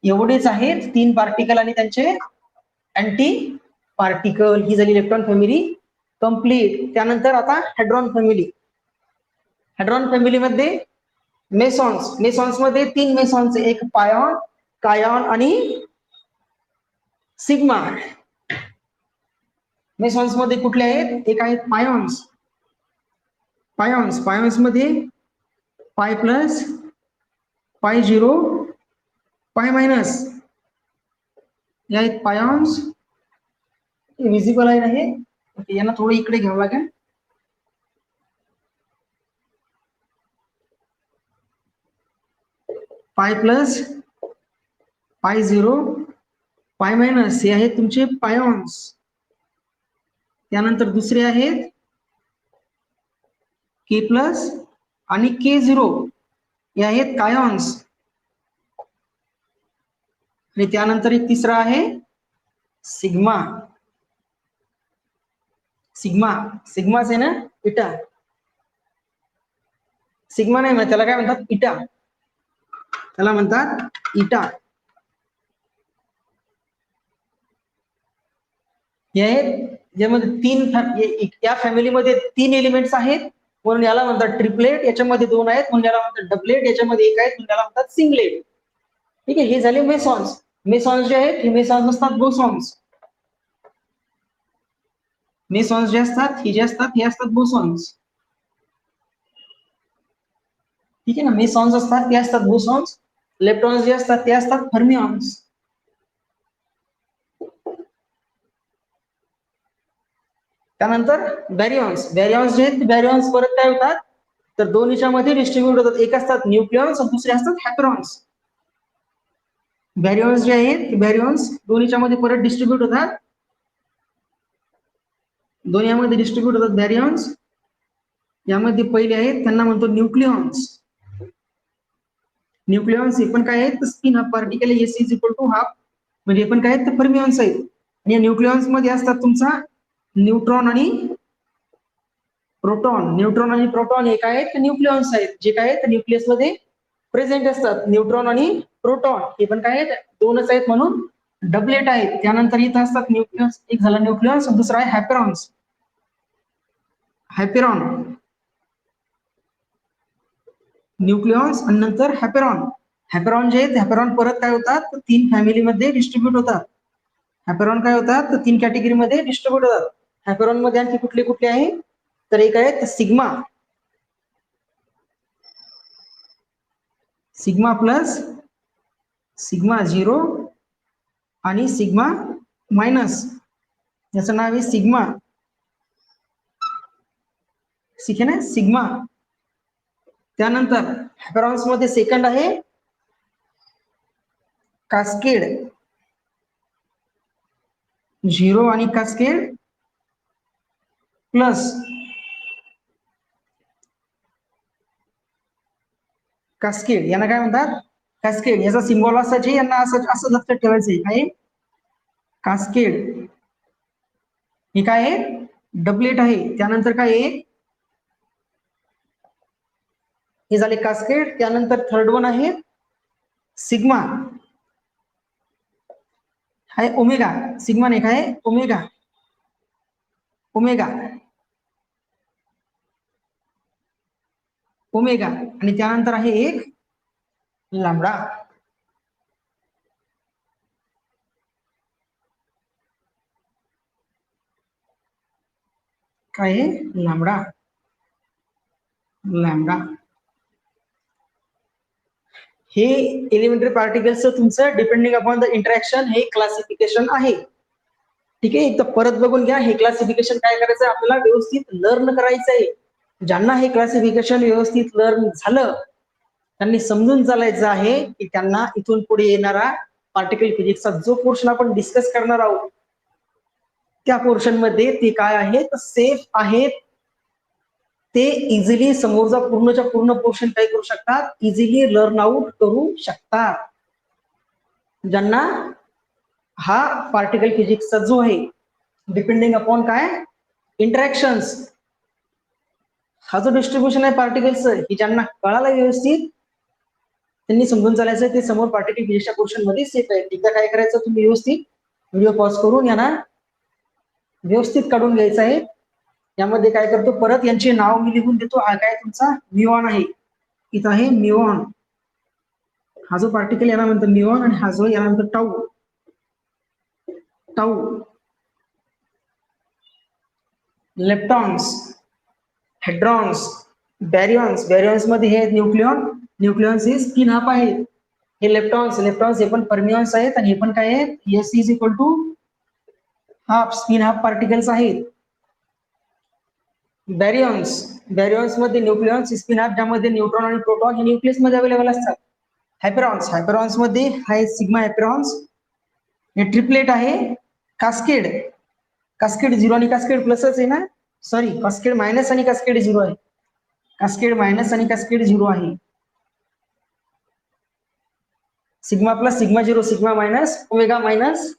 एवढेच आहेत 3 पार्टिकल आणि त्यांचे अँटी पार्टिकल. ही झाली लेप्टॉन फॅमिली कंप्लीट. त्यानंतर आता हॅड्रॉन फॅमिलीमध्ये मेसॉन्स मध्ये 3 मेसॉन्स, एक पायॉन, कायॉन आणि सिग्मा. मेसॉन्स मध्ये कुठले आहेत एक आहेत पायॉन्स मध्ये पाय प्लस, पाय 0, पाय मायनस या आहेत पायॉन्स. विजिबल आहे. यांना थोडं इकडे घ्यावं लागेल. पाय प्लस, पाय 0, पाय मायनस हे आहेत तुमचे पायॉन्स. त्यानंतर दुसरे आहेत के प्लस आणि K0 हे आहेत कायॉन्स. आणि त्यानंतर एक तिसरा आहे सिग्माच आहे ना इटा. सिग्मा नाही म्हणत त्याला, काय म्हणतात इटा. त्याला म्हणतात इटा. हे आहेत ज्यामध्ये या फॅमिलीमध्ये 3 एलिमेंट्स आहेत म्हणून याला म्हणतात ट्रिपलेट, याच्यामध्ये 2 आहेत म्हणून याला म्हणतात डबलेट, याच्यामध्ये 1 आहे म्हणून याला म्हणतात सिंगलेट. ठीक आहे, हे झाले मेसॉन्स. मेसॉन्स जे आहेत हे मेसॉन्स नसतात बोसॉन्स. मेसॉन्स जे असतात हे असतात बोसॉन्स. ठीक आहे ना, मेसॉन्स असतात ते असतात बोसॉन्स. इलेक्ट्रॉन्स जे असतात ते असतात फर्मिऑन्स. त्यानंतर बॅरियॉन्स. बॅरियॉन्स जे आहेत बॅरियॉन्स परत काय होतात तर 2 याच्यामध्ये डिस्ट्रीब्यूट होतात. एक असतात न्यूक्लियॉन्स आणि दुसरे असतात हॅपरॉन्स. बॅरियॉन्स जे आहेत बॅरियॉन्स 2 याच्यामध्ये परत डिस्ट्रीब्यूट होतात. 2 यामध्ये डिस्ट्रीब्यूट होतात बॅरियॉन्स. यामध्ये पहिले आहेत त्यांना म्हणतो न्यूक्लियॉन्स. न्यूक्लियॉन्स हे पण काय आहेत spin half particle S is equal to half, म्हणजे हे पण काय आहेत फर्मिऑन्स आहेत. आणि या न्यूक्लियॉन्स मध्ये असतात तुमचा न्यूट्रॉन आणि प्रोटॉन. न्यूट्रॉन आणि प्रोटॉन हे काय आहेत न्यूक्लियॉन्स आहेत जे काय आहेत न्यूक्लियस मध्ये प्रेझेंट असतात. न्यूट्रॉन आणि प्रोटॉन हे पण काय आहेत 2च आहेत म्हणून डबलेट आहेत. त्यानंतर इथं असतात न्यूक्लियस, एक झाला न्यूक्लियस, दुसरा आहे हॅपरॉन्स. हॅपेरॉन, न्यूक्लियॉन्स आणि नंतर हॅपेरॉन. हॅपेरॉन जे आहेत हॅपेरॉन परत काय होतात तर 3 फॅमिलीमध्ये डिस्ट्रीब्यूट होतात. हॅपेरॉन काय होतात तर 3 कॅटेगरीमध्ये डिस्ट्रीब्यूट होतात. हॅपेरॉन मध्ये आणखी कुठले कुठले आहे तर एक आहे सिग्मा, सिग्मा प्लस, सिग्मा 0 आणि सिग्मा मायनस. याचं नाव आहे सिग्मा. ठीक आहे ना, सिग्मा. त्यानंतर हॅपेरॉन्स मध्ये सेकंड आहे कास्केड, 0 आणि कास्केड प्लस कास्केड. यांना काय म्हणतात कास्केड. याचा सिम्बॉल असायचे, यांना असं लक्षात ठेवायचं आहे काय कास्केड. हे काय आहे डबलेट आहे. त्यानंतर काय आहे हे झाले कास्केड. त्यानंतर थर्ड वन आहे सिग्मा, आहे ओमेगा. सिग्मा नाही काय ओमेगा, ओमेगा, ओमेगा. आणि त्यानंतर आहे एक लॅम्बडा. काय आहे लॅम्बडा, लॅम्बडा. हे एलिमेंटरी पार्टिकल्सचं तुमचं डिपेंडिंग अपॉन द इंटरॅक्शन हे क्लासिफिकेशन आहे. ठीक आहे, एकदा परत बघून घ्या. हे क्लासिफिकेशन काय करायचं आपल्याला व्यवस्थित लर्न करायचं आहे. ज्यांना हे क्लासिफिकेशन व्यवस्थित लर्न झालं त्यांनी समजून चालायचं आहे की त्यांना इथून पुढे येणारा पार्टिकल फिजिक्सचा जो पोर्शन आपण डिस्कस करणार आहोत त्या पोर्शन मध्ये ते काय आहेत सेफ आहेत. ते इझिली समोरचा पूर्णच्या पूर्ण पोर्शन काय करू शकतात इझिली लर्न आउट करू शकतात. ज्यांना हा पार्टिकल फिजिक्सचा जो आहे डिपेंडिंग अपॉन काय इंटरॅक्शन्स, हा जो डिस्ट्रीब्युशन आहे पार्टिकल्स हे ज्यांना कळाला व्यवस्थित त्यांनी समजून चालायचं ते समोर पार्टिकल फिजिक्सच्या पोर्शन मध्ये सेफ आहे. एकदा काय करायचं तुम्ही व्यवस्थित व्हिडिओ पॉज करून यांना व्यवस्थित काढून घ्यायचं आहे. यामध्ये काय करतो परत यांचे नाव मी लिहून देतो. हा काय तुमचा म्युऑन आहे, इथं आहे म्युऑन. हा जो पार्टिकल याला म्हणतो म्युऑन आणि हा जो याला म्हणतो tau, tau. Leptons, hadrons, baryons. Baryons मध्ये हे न्यूक्लियॉन, न्यूक्लियॉन्स हे स्पिन हाफ आहे. हे लेप्टॉन्स, लेप्टॉन्स हे पण फर्मियॉन्स आहेत आणि हे पण काय आहेत S is equal to half, spin half particles आहेत. बॅरियॉन्स, बॅरियॉन्स मध्ये न्यूक्लियॉन्स स्पिन हाफ ज्यामध्ये न्यूट्रॉन आणि प्रोटॉन हे न्यूक्लियस मध्ये अवेलेबल असतात. हायपरॉन्स, हायपरॉन्स मध्ये आहे सिग्मा हायपरॉन्स, हे ट्रिपलेट आहे. कास्केड, कास्केड 0 आणि कास्केड प्लसच आहे ना, सॉरी कास्केड मायनस आणि कास्केड 0 आहे. कास्केड मायनस आणि कास्केड 0 आहे. Sigma plus sigma 0, sigma minus omega minus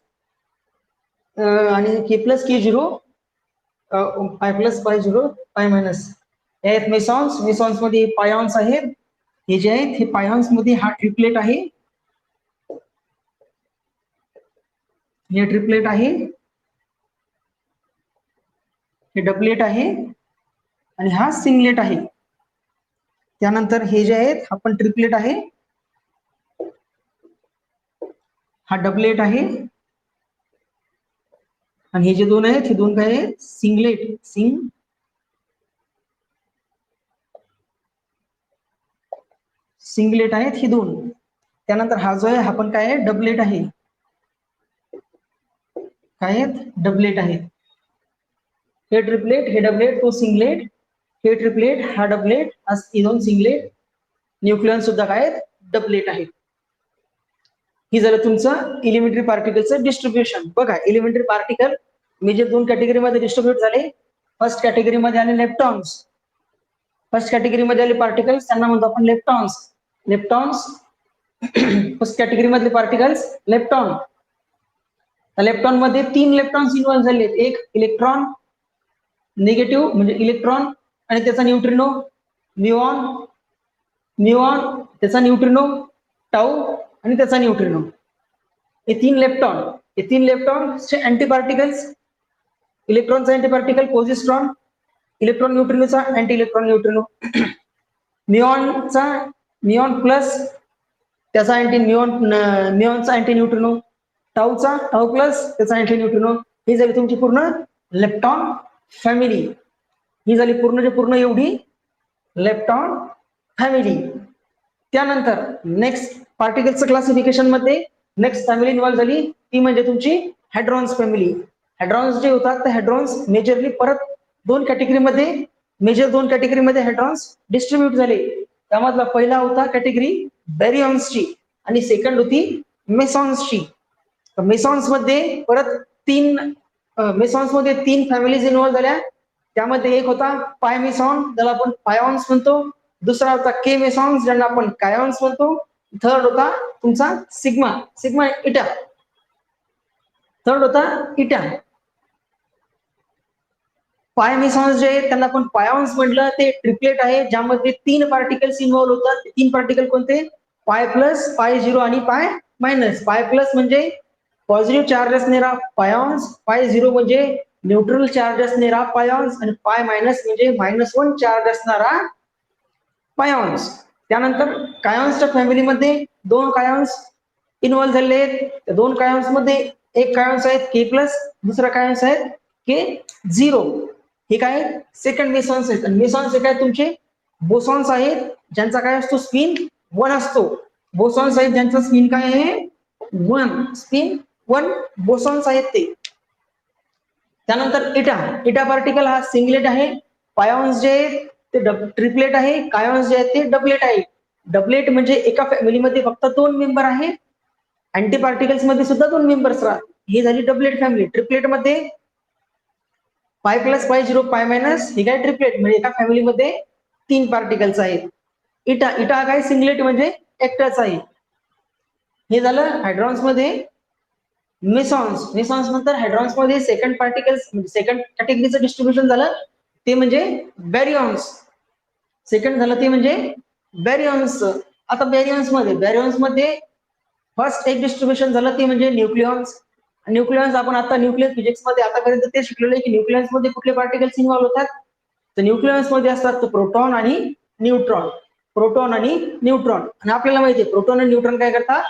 आणि के प्लस के 0, पाय प्लस पाय 0, पाय मायनस. हे आहेत मेसॉन्स. मेसॉन्स मध्ये पायॉन्स आहेत. हे जे आहेत हे पायॉन्स मध्ये हा ट्रिपलेट आहे, हे ट्रिपलेट आहे. हे डबलेट आहे आणि हा सिंगलेट आहे. त्यानंतर हे जे आहेत आपण ट्रिपलेट आहे, हा डबलेट आहे आणि हे जे दोन आहेत हे दोन काय आहेत, सिंगलेट. सिंगलेट आहेत ही दोन. त्यानंतर हा जो आहे हा पण काय आहे, डबलेट आहे. काय आहेत, डबलेट आहेत. हे ट्रिपलेट, हे डबलेट, तो सिंगलेट, हे ट्रिपलेट, हा डबलेट, हे दोन सिंगलेट. न्यूक्लियॉन सुद्धा काय आहेत, डबलेट आहेत. ही झालं तुमचं एलिमेंटरी पार्टिकलचं डिस्ट्रीब्युशन. बघा एलिमेंटरी पार्टिकल मेजर दोन कॅटेगरीमध्ये डिस्ट्रीब्युट झाले. फर्स्ट कॅटेगरीमध्ये आले लेप्टॉन्स. फर्स्ट कॅटेगरीमध्ये आले पार्टिकल्स, त्यांना म्हणतो आपण लेप्टॉन्स. फर्स्ट कॅटेगरी मधले पार्टिकल्स लेप्टॉन. लेप्टॉन मध्ये 3 इलेक्ट्रॉन्स इन्व्हॉल्व झाले. एक इलेक्ट्रॉन निगेटिव्ह म्हणजे इलेक्ट्रॉन आणि त्याचा न्यूट्रिनो, म्युऑन त्याचा न्यूट्रिनो, टाऊ आणि त्याचा न्यूट्रिनो. हे 3 लेप्टॉन. हे 3 लेप्टॉनचे अँटी पार्टिकल्स, इलेक्ट्रॉनचा अँटी पार्टिकल पॉझिट्रॉन, इलेक्ट्रॉन न्यूट्रिनोचा anti electron neutrino, muon plus त्याचा अँटी म्युऑनचा अँटी न्यूट्रिनो, टाऊ प्लस त्याचा अँटी न्यूट्रिनो. ही झाली तुमची पूर्ण लेप्टॉन फॅमिली. ही झाली पूर्ण एवढी लेप्टॉन फॅमिली. त्यानंतर नेक्स्ट पार्टिकलचं क्लासिफिकेशन मध्ये नेक्स्ट फॅमिली इन्व्हॉल्व झाली, ती म्हणजे तुमची हायड्रॉन्स फॅमिली. हायड्रॉन्स जे होतात ते हायड्रॉन्स मेजरली परत दोन कॅटेगरीमध्ये हायड्रॉन्स डिस्ट्रीब्यूट झाले. त्यामधला पहिला होता कॅटेगरी बॅरियॉन्सची आणि सेकंड होती मेसॉन्सची. मेसॉन्स मध्ये परत तीन फॅमिलीज इन्व्हॉल्व झाल्या. त्यामध्ये एक होता पाय मेसॉन, ज्याला आपण पायॉन्स म्हणतो. दुसरा होता के मेसॉन्स, ज्यांना आपण कायॉन्स म्हणतो. थर्ड होता तुमचा सिग्मा इटा. पाय मेसॉन्स जे आहेत त्यांना आपण पायॉन्स म्हटलं. ते ट्रिपलेट आहे ज्यामध्ये 3 पार्टिकल्स इन्व्हॉल्व होतात. 3 पार्टिकल कोणते, पाय प्लस, पाय झिरो आणि पाय मायनस. पाय प्लस म्हणजे पॉझिटिव्ह चार्ज असणारा पायॉन्स, पाय झिरो म्हणजे न्यूट्रल चार्ज असणारा पायॉन्स आणि पाय मायनस म्हणजे -1 चार्ज असणारा पायॉन्स. त्यानंतर कायॉन्सच्या फॅमिलीमध्ये 2 कायॉन्स इन्व्हॉल्व झालेले आहेत. त्या 2 कायॉन्स मध्ये एक कायॉन्स आहेत के प्लस, दुसरा कायॉन्स आहेत के झिरो. हे काय सेकंड मेसॉन्स आहेत. आणि मेसॉन्स हे काय तुमचे बोसॉन्स आहेत, ज्यांचा काय असतो स्पिन 1 असतो. बोसॉन्स आहेत ज्यांचा स्पिन काय आहे 1, स्पिन 1 बोसॉन्स आहेत ते. त्यानंतर इटा पार्टिकल हा सिंगलेट आहे. पायॉन्स जे आहेत ते ट्रिपलेट आहे. कायॉन्स जे आहेत ते डबलेट आहे. डबलेट म्हणजे एका फॅमिलीमध्ये फक्त 2 मेंबर आहे. अँटी पार्टिकल्स मध्ये सुद्धा 2 मेंबर्स राहतात. ही झाली डबलेट फॅमिली. ट्रिपलेट मध्ये पाय प्लस, पाय झिरो, पाय मायनस. ही काय ट्रिपलेट म्हणजे एका फॅमिलीमध्ये 3 पार्टिकल्स आहेत. इटा काय सिंगलेट म्हणजे एकटाच आहे. हे झालं हायड्रॉन्स मध्ये. मेसॉन्स नंतर हायड्रॉन्स मध्ये सेकंड कॅटेगरीचं डिस्ट्रीब्युशन झालं ते म्हणजे बॅरियॉन्स. सेकंड झालं ते म्हणजे बॅरियॉन्स. आता बॅरियॉन्स मध्ये फर्स्ट एक डिस्ट्रीब्युशन झालं ते म्हणजे न्यूक्लियॉन्स. आपण आता न्यूक्लियर फिजिक्स मध्ये आतापर्यंत ते शिकलेलो आहे की न्यूक्लियन्स मध्ये कुठले पार्टिकल्स इन्व्हॉल्व होतात. तर न्यूक्लियन्स मध्ये असतात प्रोटॉन आणि न्यूट्रॉन. आणि आपल्याला माहिती आहे प्रोटॉन आणि न्यूट्रॉन काय करतात,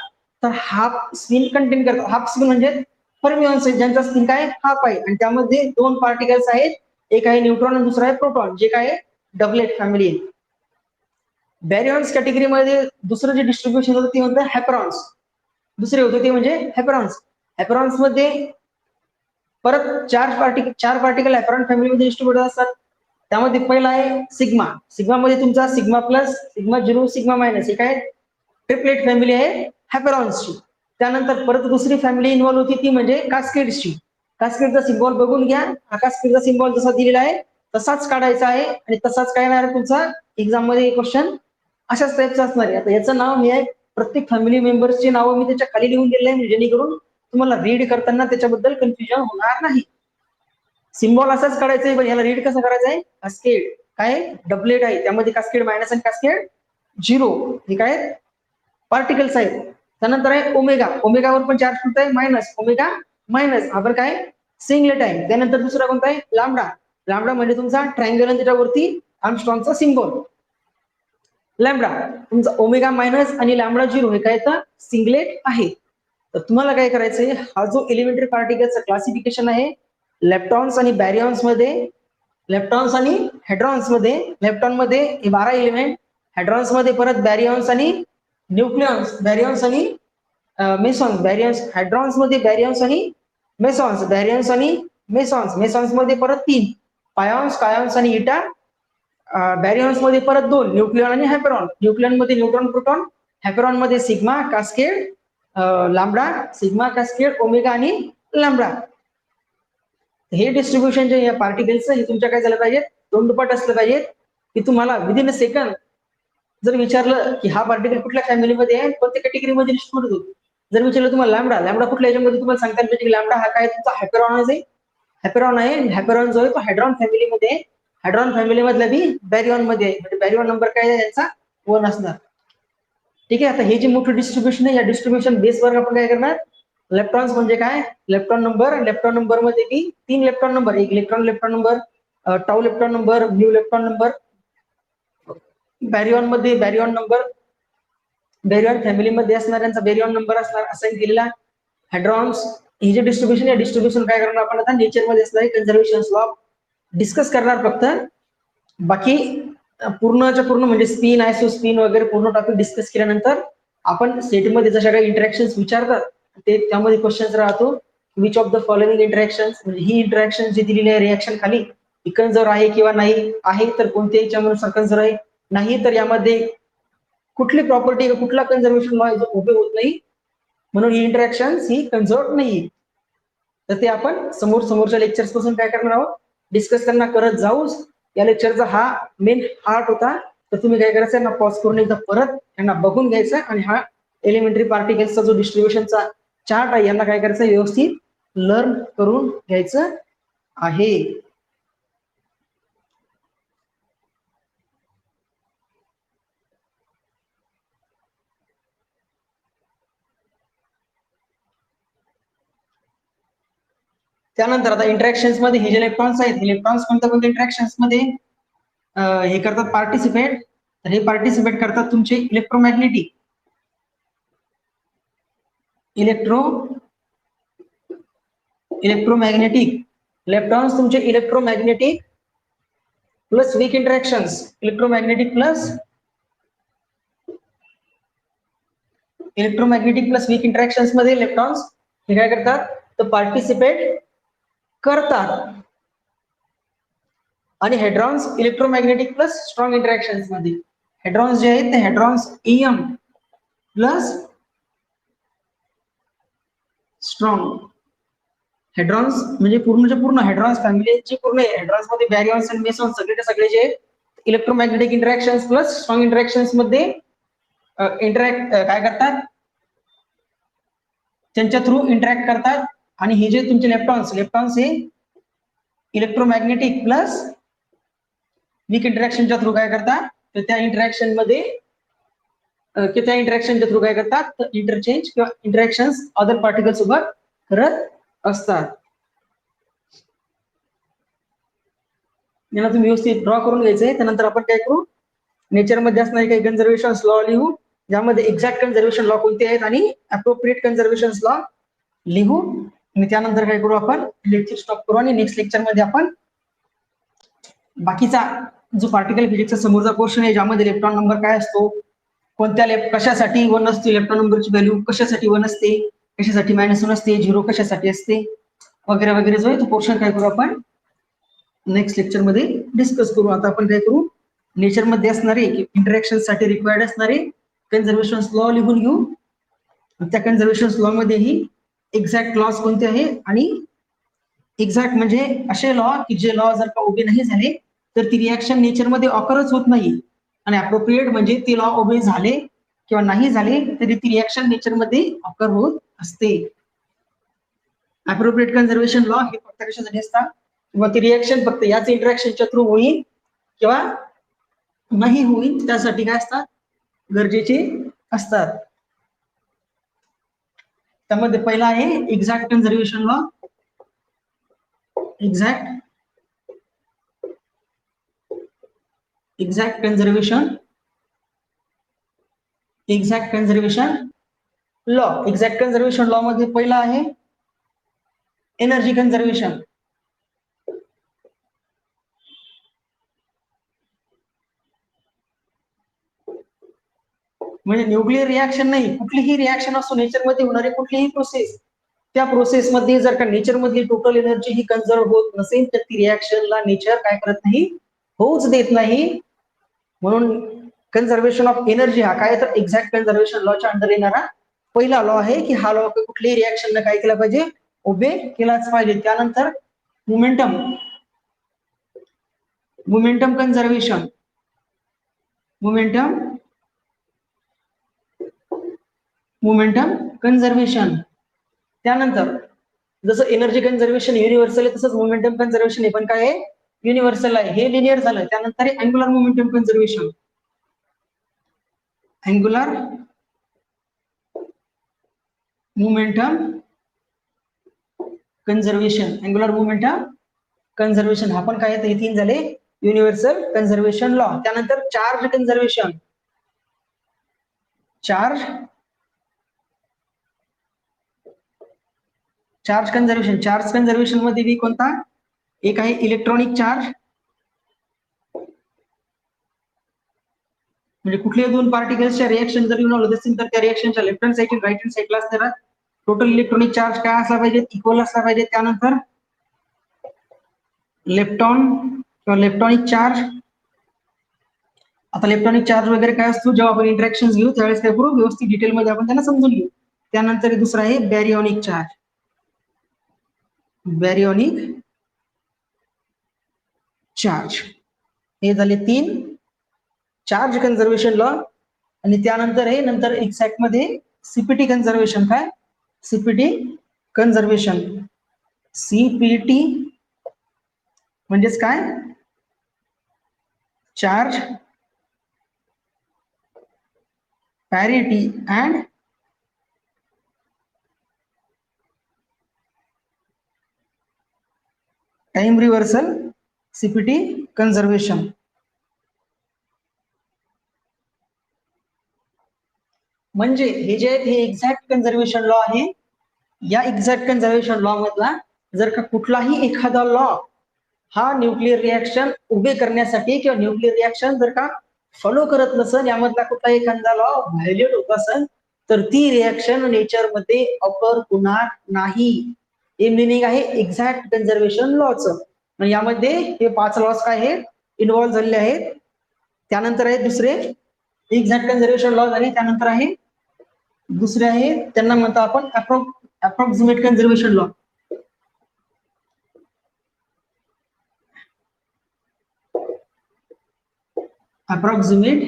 तर हाफ स्पिन कंटेन करतात. हाफ स्पिन म्हणजे फर्मिऑन्स आहेत ज्यांचा स्पिन काय हाफ आहे. आणि त्यामध्ये 2 पार्टिकल्स आहेत, एक आहे न्यूट्रॉन आणि दुसरा आहे प्रोटॉन, जे काय डबलेट फॅमिली आहे. बॅरियॉन्स कॅटेगरीमध्ये दुसरं जे डिस्ट्रीब्युशन होतं ते म्हणतात हॅपरॉन्स. दुसरे होते ते म्हणजे हॅपरॉन्स मध्ये परत 4 पार्टिकल हॅपरॉन फॅमिलीमध्ये डिस्ट्रीब्युट असतात. त्यामध्ये पहिला आहे सिग्मा मध्ये तुमचा sigma plus, sigma zero, sigma minus. हे काय ट्रिपलेट फॅमिली आहे हॅपरॉन्सची. त्यानंतर परत दुसरी फॅमिली इन्व्हॉल्व होती ती म्हणजे कास्केड्सची. कास्केडचा सिम्बॉल बघून घ्या. हा कास्केडचा सिम्बॉल जसा दिलेला आहे तसाच काढायचा आहे आणि तसाच काय येणार आहे तुमचा एक्झाम मध्ये क्वेश्चन अशाच टाईपचा असणार आहे. आता याचं नाव मी आहे, प्रत्येक फॅमिली मेंबर्सची नावं मी त्याच्या खाली लिहून दिलेलं आहे जेणेकरून तुम्हाला रीड करताना त्याच्याबद्दल कन्फ्युजन होणार नाही. सिम्बॉल असाच काढायचा आहे, पण याला रीड कसं करायचं आहे, कास्केड काय डबलेट आहे, त्यामध्ये कास्केड मायनस आणि कास्केड झिरो हे काय पार्टिकल्स आहेत. त्यानंतर आहे ओमेगावर पण चार्ज कोणता आहे मायनस, ओमेगा मायनस, आपण काय सिंगलेट आहे. त्यानंतर दुसरा कोणता आहे लांबडा लॅम्बडा म्हणजे तुमचा ट्रायंगल आणि त्याच्यावरती आर्मस्ट्रॉंगचा सिम्बॉल. लॅम्बडा तुमचा ओमेगा मायनस आणि लॅम्बडा 0 हे काय तर सिंगलेट आहे. तर तुम्हाला काय करायचंय, हा जो एलिमेंटरी पार्टिकलचा क्लासिफिकेशन आहे लेप्टॉन्स आणि बॅरियॉन्स मध्ये, लेप्टॉन्स आणि हेड्रॉन्स मध्ये. लेप्टॉन मध्ये 12 एलिमेंट, हेड्रॉन्स मध्ये परत बॅरियॉन्स आणि न्यूक्लियॉन्स, बॅरियॉन्स आणि मेसॉन्स, बॅरियॉन्स हेड्रॉन्स मध्ये बॅरियॉन्स आणि मेसॉन्स, बॅरियॉन्स आणि मेसॉन्स, मेसॉन्स मध्ये परत 3 पायॉन्स, कायॉन्स आणि इटा. बॅरियॉन्स मध्ये परत 2 न्यूक्लियॉन आणि हॅपेरॉन, न्यूक्लियॉन मध्ये न्यूट्रॉन प्रोटॉन, हॅपेरॉन मध्ये sigma cascade lambda, sigma cascade omega आणि लॅम्बडा. हे डिस्ट्रीब्युशन जे या पार्टिकल्सचं हे तुमच्या काय झालं पाहिजे, तोंडपाठ असलं पाहिजे की तुम्हाला विदिन अ सेकंड जर विचारलं की हा पार्टिकल कुठल्या फॅमिलीमध्ये आहे, कोणत्या कॅटेगरीमध्ये डिस्ट्रीब्यूट होतो, जर विचारलं तुम्हाला लॅम्बडा, लॅम्बडा कुठल्या याच्यामध्ये, तुम्हाला सांगता येईल की लॅम्बडा हा काय तुमचा हॅपेरॉन आहे, हॅपेरॉन आहे. हॅपेरॉन जो आहे तो हायड्रॉन फॅमिलीमध्ये आहे, हायड्रॉन फॅमिली मधला बी बॅरियॉन मध्ये आहे, म्हणजे बॅरियॉन नंबर काय आहे याचा 1 असणार. ठीक आहे. आता हे जे मोठं डिस्ट्रीब्युशन आहे, या डिस्ट्रीब्युशन बेसवर आपण काय करणार, इलेक्ट्रॉन्स म्हणजे काय, इलेक्ट्रॉन नंबर, इलेक्ट्रॉन नंबर मध्ये बी 3 इलेक्ट्रॉन नंबर, एक electron number, tau electron number, mu electron number. Baryon मध्ये बॅरियॉन नंबर, बॅरियॉन फॅमिली मध्ये असणाऱ्यांचा बॅरियॉन नंबर असणार असाइन केलेला. हायड्रॉन्स हे जे डिस्ट्रीब्युशन, या डिस्ट्रीब्युशन काय करणार आपण आता नेचर मध्ये असणारे कन्झर्वेशन लॉ डिस्कस करणार फक्त. बाकी पूर्णच्या पूर्ण म्हणजे स्पिन, आयसो स्पिन वगैरे पूर्ण टॉपिक डिस्कस केल्यानंतर आपण सेटमध्ये जशा काही इंटरॅक्शन्स विचारतात ते त्यामध्ये क्वेश्चन्स राहतो, which of the following interactions, म्हणजे ही इंटरॅक्शन जी दिलेली आहे रिएक्शन खाली कन्झर्व आहे किंवा नाही, आहे तर कोणत्या याच्यामुळे कन्झर्व आहे, नाही तर यामध्ये कुठली प्रॉपर्टी, कुठला कन्झर्वेशन लॉ उपयोग होत नाही, म्हणून ही इंटरॅक्शन ही कन्झर्व नाही. तर ते आपण समोरच्या लेक्चर्स पासून काय करणार आहोत, डिस्कस करत जाऊ. या लेक्चरचा हा मेन हार्ट होता. तर तुम्ही काय करायचं, यांना पॉज करून एकदा परत यांना बघून घ्यायचं आणि हा एलिमेंटरी पार्टिकल्सचा जो डिस्ट्रीब्युशनचा चार्ट आहे यांना काय करायचं, व्यवस्थित लर्न करून घ्यायचं आहे. त्यानंतर आता इंटरॅक्शन्स मध्ये हे जे इलेक्ट्रॉन्स आहेत, इलेक्ट्रॉन्स कोणत्या इंटरॅक्शन्स मध्ये हे करतात पार्टिसिपेट. तर हे पार्टिसिपेट करतात तुमचे इलेक्ट्रोमॅग्नेटिक, इलेक्ट्रोमॅग्नेटिक इलेक्ट्रॉन्स तुमचे electromagnetic plus weak interactions, electromagnetic plus weak interactions मध्ये इलेक्ट्रॉन्स हे काय करतात, तर पार्टिसिपेट करतात. आणि hadrons electromagnetic plus strong interactions मध्ये, हेड्रॉन्स जे आहेत ते hadrons EM plus strong. Hadrons म्हणजे पूर्णच्या पूर्ण हेड्रॉन्स फॅमिलीची पूर्ण हेड्रॉन्स मध्ये बॅरियॉन्स आणि मेसॉन्स सगळे जे electromagnetic interactions plus strong interactions मध्ये इंटरॅक्ट काय करतात, त्यांच्या थ्रू इंटरॅक्ट करतात. आणि हे जे तुमचे इलेक्ट्रॉन्स हे इलेक्ट्रोमॅग्नेटिक प्लस वीक इंटरॅक्शनच्या थ्रू काय करतात, तर त्या इंटरॅक्शनच्या थ्रू काय करतात, तर इंटरचेंज किंवा इंटरॅक्शन्स अदर पार्टिकल सोबत करत असतात. यांना तुम्ही व्यवस्थित ड्रॉ करून घ्यायचंय. त्यानंतर आपण काय करू, नेचर मध्ये असणारे काही कन्झर्वेशन लॉ लिहू, ज्यामध्ये एक्झॅक्ट कन्झर्वेशन लॉ कोणते आहेत आणि अप्रोप्रिएट कन्झर्वेशन लॉ लिहू. आणि त्यानंतर काय करू, आपण लेक्चर स्टॉप करू आणि नेक्स्ट लेक्चर मध्ये आपण बाकीचा जो पार्टिकल फिजिक्सचा समोरचा क्वेश्चन आहे, ज्यामध्ये इलेक्ट्रॉन नंबर काय असतो, कोणत्या कशासाठी 1 असते, इलेक्ट्रॉन नंबरची व्हॅल्यू कशासाठी 1 असते, कशासाठी -1 असते, 0 कशासाठी असते वगैरे वगैरे जो आहे तो पोर्शन काय करू आपण नेक्स्ट लेक्चर मध्ये डिस्कस करू. आता आपण काय करू, नेचर मध्ये असणारे इंटरॅक्शन साठी रिक्वायर्ड असणारे कन्झर्वेशन लॉ लिहून घेऊ. त्या कन्झर्वेशन लॉ मध्ये ही एक्झॅक्ट लॉज कोणते आहे, आणि एक्झॅक्ट म्हणजे असे लॉ की जे लॉ जर का उभे नाही झाले तर ती रिॲक्शन नेचर मध्ये ऑकरच होत नाही. आणि अप्रोप्रिएट म्हणजे ते लॉ उभे झाले किंवा नाही झाले तरी ती रिॲक्शन नेचर मध्ये ऑकर होत असते. अप्रोप्रिएट कन्झर्वेशन लॉ हे फक्त कशासाठी असतात, किंवा ती रिॲक्शन फक्त याच इंटरॅक्शनच्या थ्रू होईल किंवा नाही होईल त्यासाठी काय असतात, गरजेचे असतात. त्यामध्ये पहिला आहे exact conservation law. Exact exact conservation law. Exact conservation law मध्ये पहिला आहे एनर्जी कन्झर्वेशन. म्हणजे न्यूक्लिअर रिॲक्शन नाही, कुठलीही रिॲक्शन असो नेचरमध्ये होणारी कुठलीही प्रोसेस, त्या प्रोसेसमध्ये जर का नेचरमधली टोटल एनर्जी ही कन्झर्व होत नसेल तर ती रिॲक्शनला नेचर काय करत नाही, होऊच देत नाही. म्हणून कन्झर्वेशन ऑफ एनर्जी हा काय तर एक्झॅक्ट कन्झर्वेशन लॉच्या अंडर येणारा पहिला लॉ आहे की हा लॉ कुठलीही रिॲक्शन काय केला पाहिजे, ओबे केलाच पाहिजे. त्यानंतर मोमेंटम कन्झर्वेशन. त्यानंतर जसं एनर्जी कन्झर्वेशन युनिव्हर्सल आहे तसंच मोमेंटम कन्झर्वेशन हे पण काय आहे, युनिव्हर्सल आहे. हे लिनियर झालं. त्यानंतर angular momentum conservation. Angular momentum conservation हा पण काय आहे, हे तीन झाले युनिव्हर्सल कन्झर्वेशन लॉ. त्यानंतर चार्ज कन्झर्वेशन. चार्ज कन्झर्वेशन मध्ये बी कोणता एक आहे इलेक्ट्रॉनिक चार्ज. म्हणजे कुठल्याही दोन पार्टिकल्सच्या रिएक्शन जर इन्व्हॉल्व असतील तर त्या रिएक्शनच्या left hand side right hand साईडला असणारा टोटल इलेक्ट्रॉनिक चार्ज काय असला पाहिजे, इक्वल असला पाहिजे. त्यानंतर इलेक्ट्रॉनिक चार्ज. आता इलेक्ट्रॉनिक चार्ज वगैरे काय असतो जेव्हा आपण इंटरॅक्शन घेऊ त्यावेळेस काय करू, व्यवस्थित डिटेलमध्ये आपण त्यांना समजून घेऊ. त्यानंतर दुसरा आहे बॅरिओनिक चार्ज. हे झाले तीन चार्ज कन्झर्वेशन लॉ. आणि त्यानंतर आहे नंतर एक्झॅक्ट मध्ये सीपीटी कन्झर्वेशन. काय सीपीटी कन्झर्वेशन, सीपीटी म्हणजेच काय, charge parity and time reversal. CPT conservation. म्हणजे हे जे आहेत हे एक्झॅक्ट कन्झर्वेशन लॉ आहे. या एक्झॅक्ट कन्झर्वेशन लॉ मधला जर का कुठलाही एखादा लॉ हा न्यूक्लिअर रिॲक्शन उभे करण्यासाठी किंवा न्यूक्लिअर रिॲक्शन जर का फॉलो करत नसेल, यामधला कुठलाही एखादा लॉ व्हायलेट होत असेल तर ती रिॲक्शन नेचरमध्ये ऑकर होणार नाही. हे मिनिंग आहे एक्झॅक्ट कन्झर्वेशन लॉचं. यामध्ये हे 5 लॉज काय आहेत, इन्व्हॉल्व्ह झालेले आहेत. त्यानंतर आहे दुसरे एक्झॅक्ट कन्झर्वेशन लॉ झाले. त्यानंतर आहे दुसरे आहे त्यांना म्हणतो आपण approximate conservation law. Approximate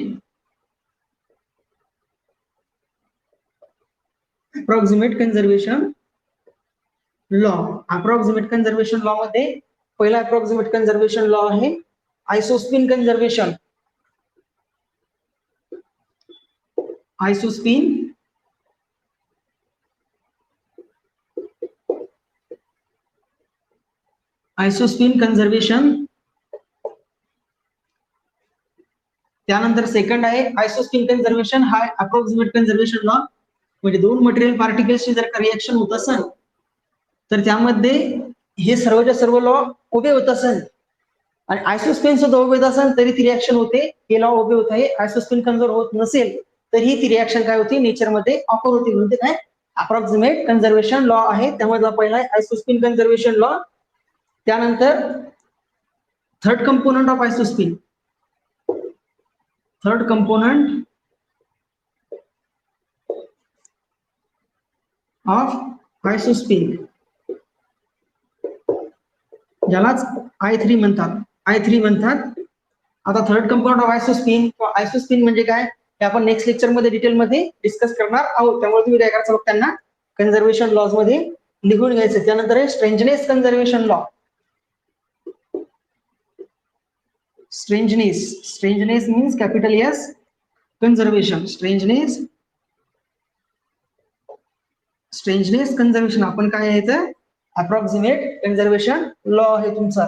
conservation law. Approximate conservation law मध्ये पहिला अप्रॉक्सिमेट कन्झर्वेशन लॉ आहे आयसोस्पिन कन्झर्वेशन. आयसोस्पिन कन्झर्वेशन. त्यानंतर सेकंड आहे आयसोस्पिन कन्झर्वेशन. हा अप्रॉक्सिमेट कन्झर्वेशन लॉ म्हणजे दोन मटेरियल पार्टिकल्सची जर का रिएक्शन होत असेल तर त्यामध्ये हे सर्वच्या सर्व लॉ उभे होत असेल आणि आयसोस्पिन सुद्धा उभे होत असेल तरी ती रिएक्शन होते. हे लॉ उभे होत आहे. आयसोस्पिन कन्झर्व होत नसेल तरी ती रिएक्शन काय होती, नेचरमध्ये ऑकर होती. म्हणजे काय अप्रॉक्सिमेट कन्झर्वेशन लॉ आहे. त्यामधला पहिला आहे आयसोस्पिन कन्झर्वेशन लॉ. त्यानंतर थर्ड कंपोनंट ऑफ आयसोस्पिन. ज्यालाच I3 म्हणतात. आता थर्ड कंपोनंट ऑफ आयसोस्पिन म्हणजे काय हे आपण नेक्स्ट लेक्चर मध्ये डिटेलमध्ये डिस्कस करणार आहोत. त्यामुळे तुम्ही काय करायचं बघ त्यांना कन्झर्वेशन लॉज मध्ये लिहून घ्यायचं. त्यानंतर आहे strangeness conservation law. Strangeness means capital S conservation. Strangeness conservation आपण काय आहे तर अप्रॉक्सिमेट कन्झर्वेशन लॉ आहे तुमचा.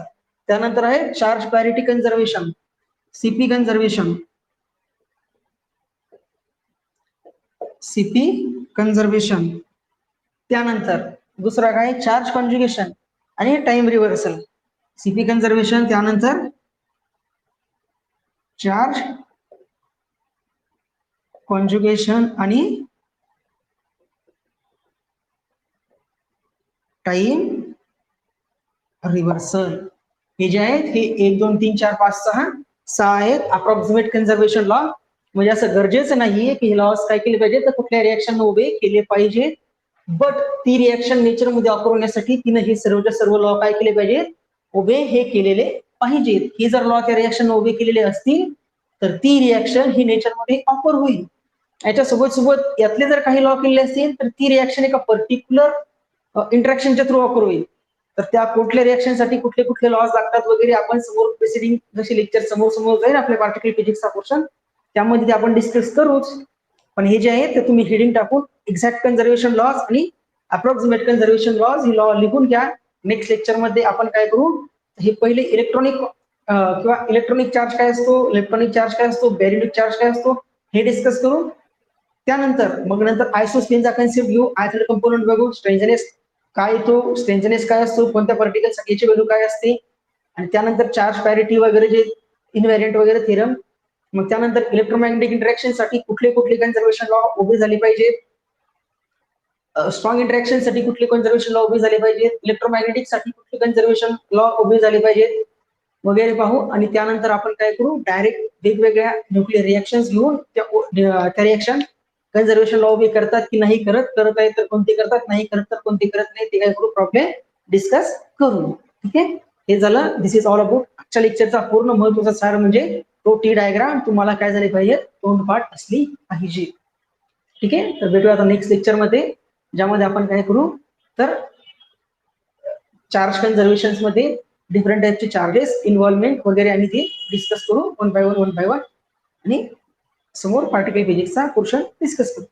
त्यानंतर आहे charge parity conservation. CP conservation, त्यानंतर दुसरा काय चार्ज कॉन्ज्युगेशन आणि टाइम रिव्हर्सल. सीपी कन्झर्वेशन, त्यानंतर चार्ज कॉन्ज्युगेशन आणि टाइम रिव्हर्सल. हे जे आहेत हे 1 2 3 4 5 6 आहेत अप्रॉक्सिमेट कन्झर्वेशन लॉ. म्हणजे असं गरजेचं नाहीये की हे लॉस काय केले पाहिजे तर कुठल्या रिएक्शन उभे केले पाहिजे, बट ती रिएक्शन नेचर मध्ये ऑफर होण्यासाठी तिने हे सर्वच्या सर्व लॉ काय केले पाहिजेत, उभे हे केलेले पाहिजेत. हे जर लॉ त्या रिएक्शन उभे केलेले असतील तर ती रिएक्शन ही नेचर मध्ये ऑफर होईल. याच्यासोबत सोबत यातले जर काही लॉ केलेले असतील तर ती रिएक्शन एका पर्टिक्युलर इंटरॅक्शनच्या थ्रू ऑफर होईल. तर त्या कुठल्या रिएक्शन साठी कुठले कुठले लॉज लागतात वगैरे आपण समोर प्रिसिडिंग जसे लेक्चर समोर समोर जाईल आपल्या पार्टिकल फिजिक्सचा पोर्शन त्यामध्ये आपण डिस्कस करूच. पण हे जे आहे ते तुम्ही हेडिंग टाकून एक्झॅक्ट कन्झर्वेशन लॉज आणि अप्रॉक्सिमेट कन्झर्वेशन लॉज ही लॉ लिहून घ्या. नेक्स्ट लेक्चर मध्ये आपण काय करू, हे पहिले इलेक्ट्रॉनिक किंवा इलेक्ट्रॉनिक चार्ज काय असतो, इलेक्ट्रॉनिक चार्ज काय असतो, बॅरिलिक चार्ज काय असतो हे डिस्कस करू. त्यानंतर मग नंतर आयसोस्पिनचा कन्सेप्ट घेऊ, आयथोड कंपोनंट बघू, स्ट्रेंजनेस काय येतो, स्ट्रेंजनेस काय असतो, कोणत्या पार्टिकल याची व्हॅल्यू काय असते, आणि त्यानंतर चार्ज पॅरिटी वगैरे जे इनव्हेरियंट वगैरे थेरम. मग त्यानंतर इलेक्ट्रोमॅग्नेटिक इंटरॅक्शन साठी कुठले कुठले कन्झर्वेशन लॉ उभे झाले पाहिजेत, स्ट्रॉंग इंटरॅक्शन साठी कुठले कन्झर्वेशन लॉ उभे झाले पाहिजेत, इलेक्ट्रोमॅग्नेटिक साठी कुठले कन्झर्वेशन लॉ उभे झाले पाहिजेत वगैरे पाहू. आणि त्यानंतर आपण काय करू, डायरेक्ट वेगवेगळ्या न्यूक्लिअर रिएक्शन्स घेऊन त्या रिएक्शन कन्झर्वेशन लॉ उभे करतात की नाही करत आहे तर कोणते करतात, नाही करत तर कोणते करत नाही, ते काय करू प्रॉब्लेम डिस्कस करू. ठीक आहे, हे झालं. दिस इज ऑल अबाउट आजच्या लेक्चरचा पूर्ण महत्वाचा सार म्हणजे तो टी डायग्राम तुम्हाला काय झाली पाहिजे, तोंडपाठ असली पाहिजे. ठीक आहे, तर भेटूया आता नेक्स्ट लेक्चर मध्ये ज्यामध्ये आपण काय करू तर चार्ज कन्झर्वेशन मध्ये डिफरंट टाइपचे चार्जेस, इन्व्हॉल्वमेंट वगैरे आणि ते डिस्कस करू वन बाय वन आणि समोर पार्टिकल फिजिक्सचा पोर्शन डिस्कस करू.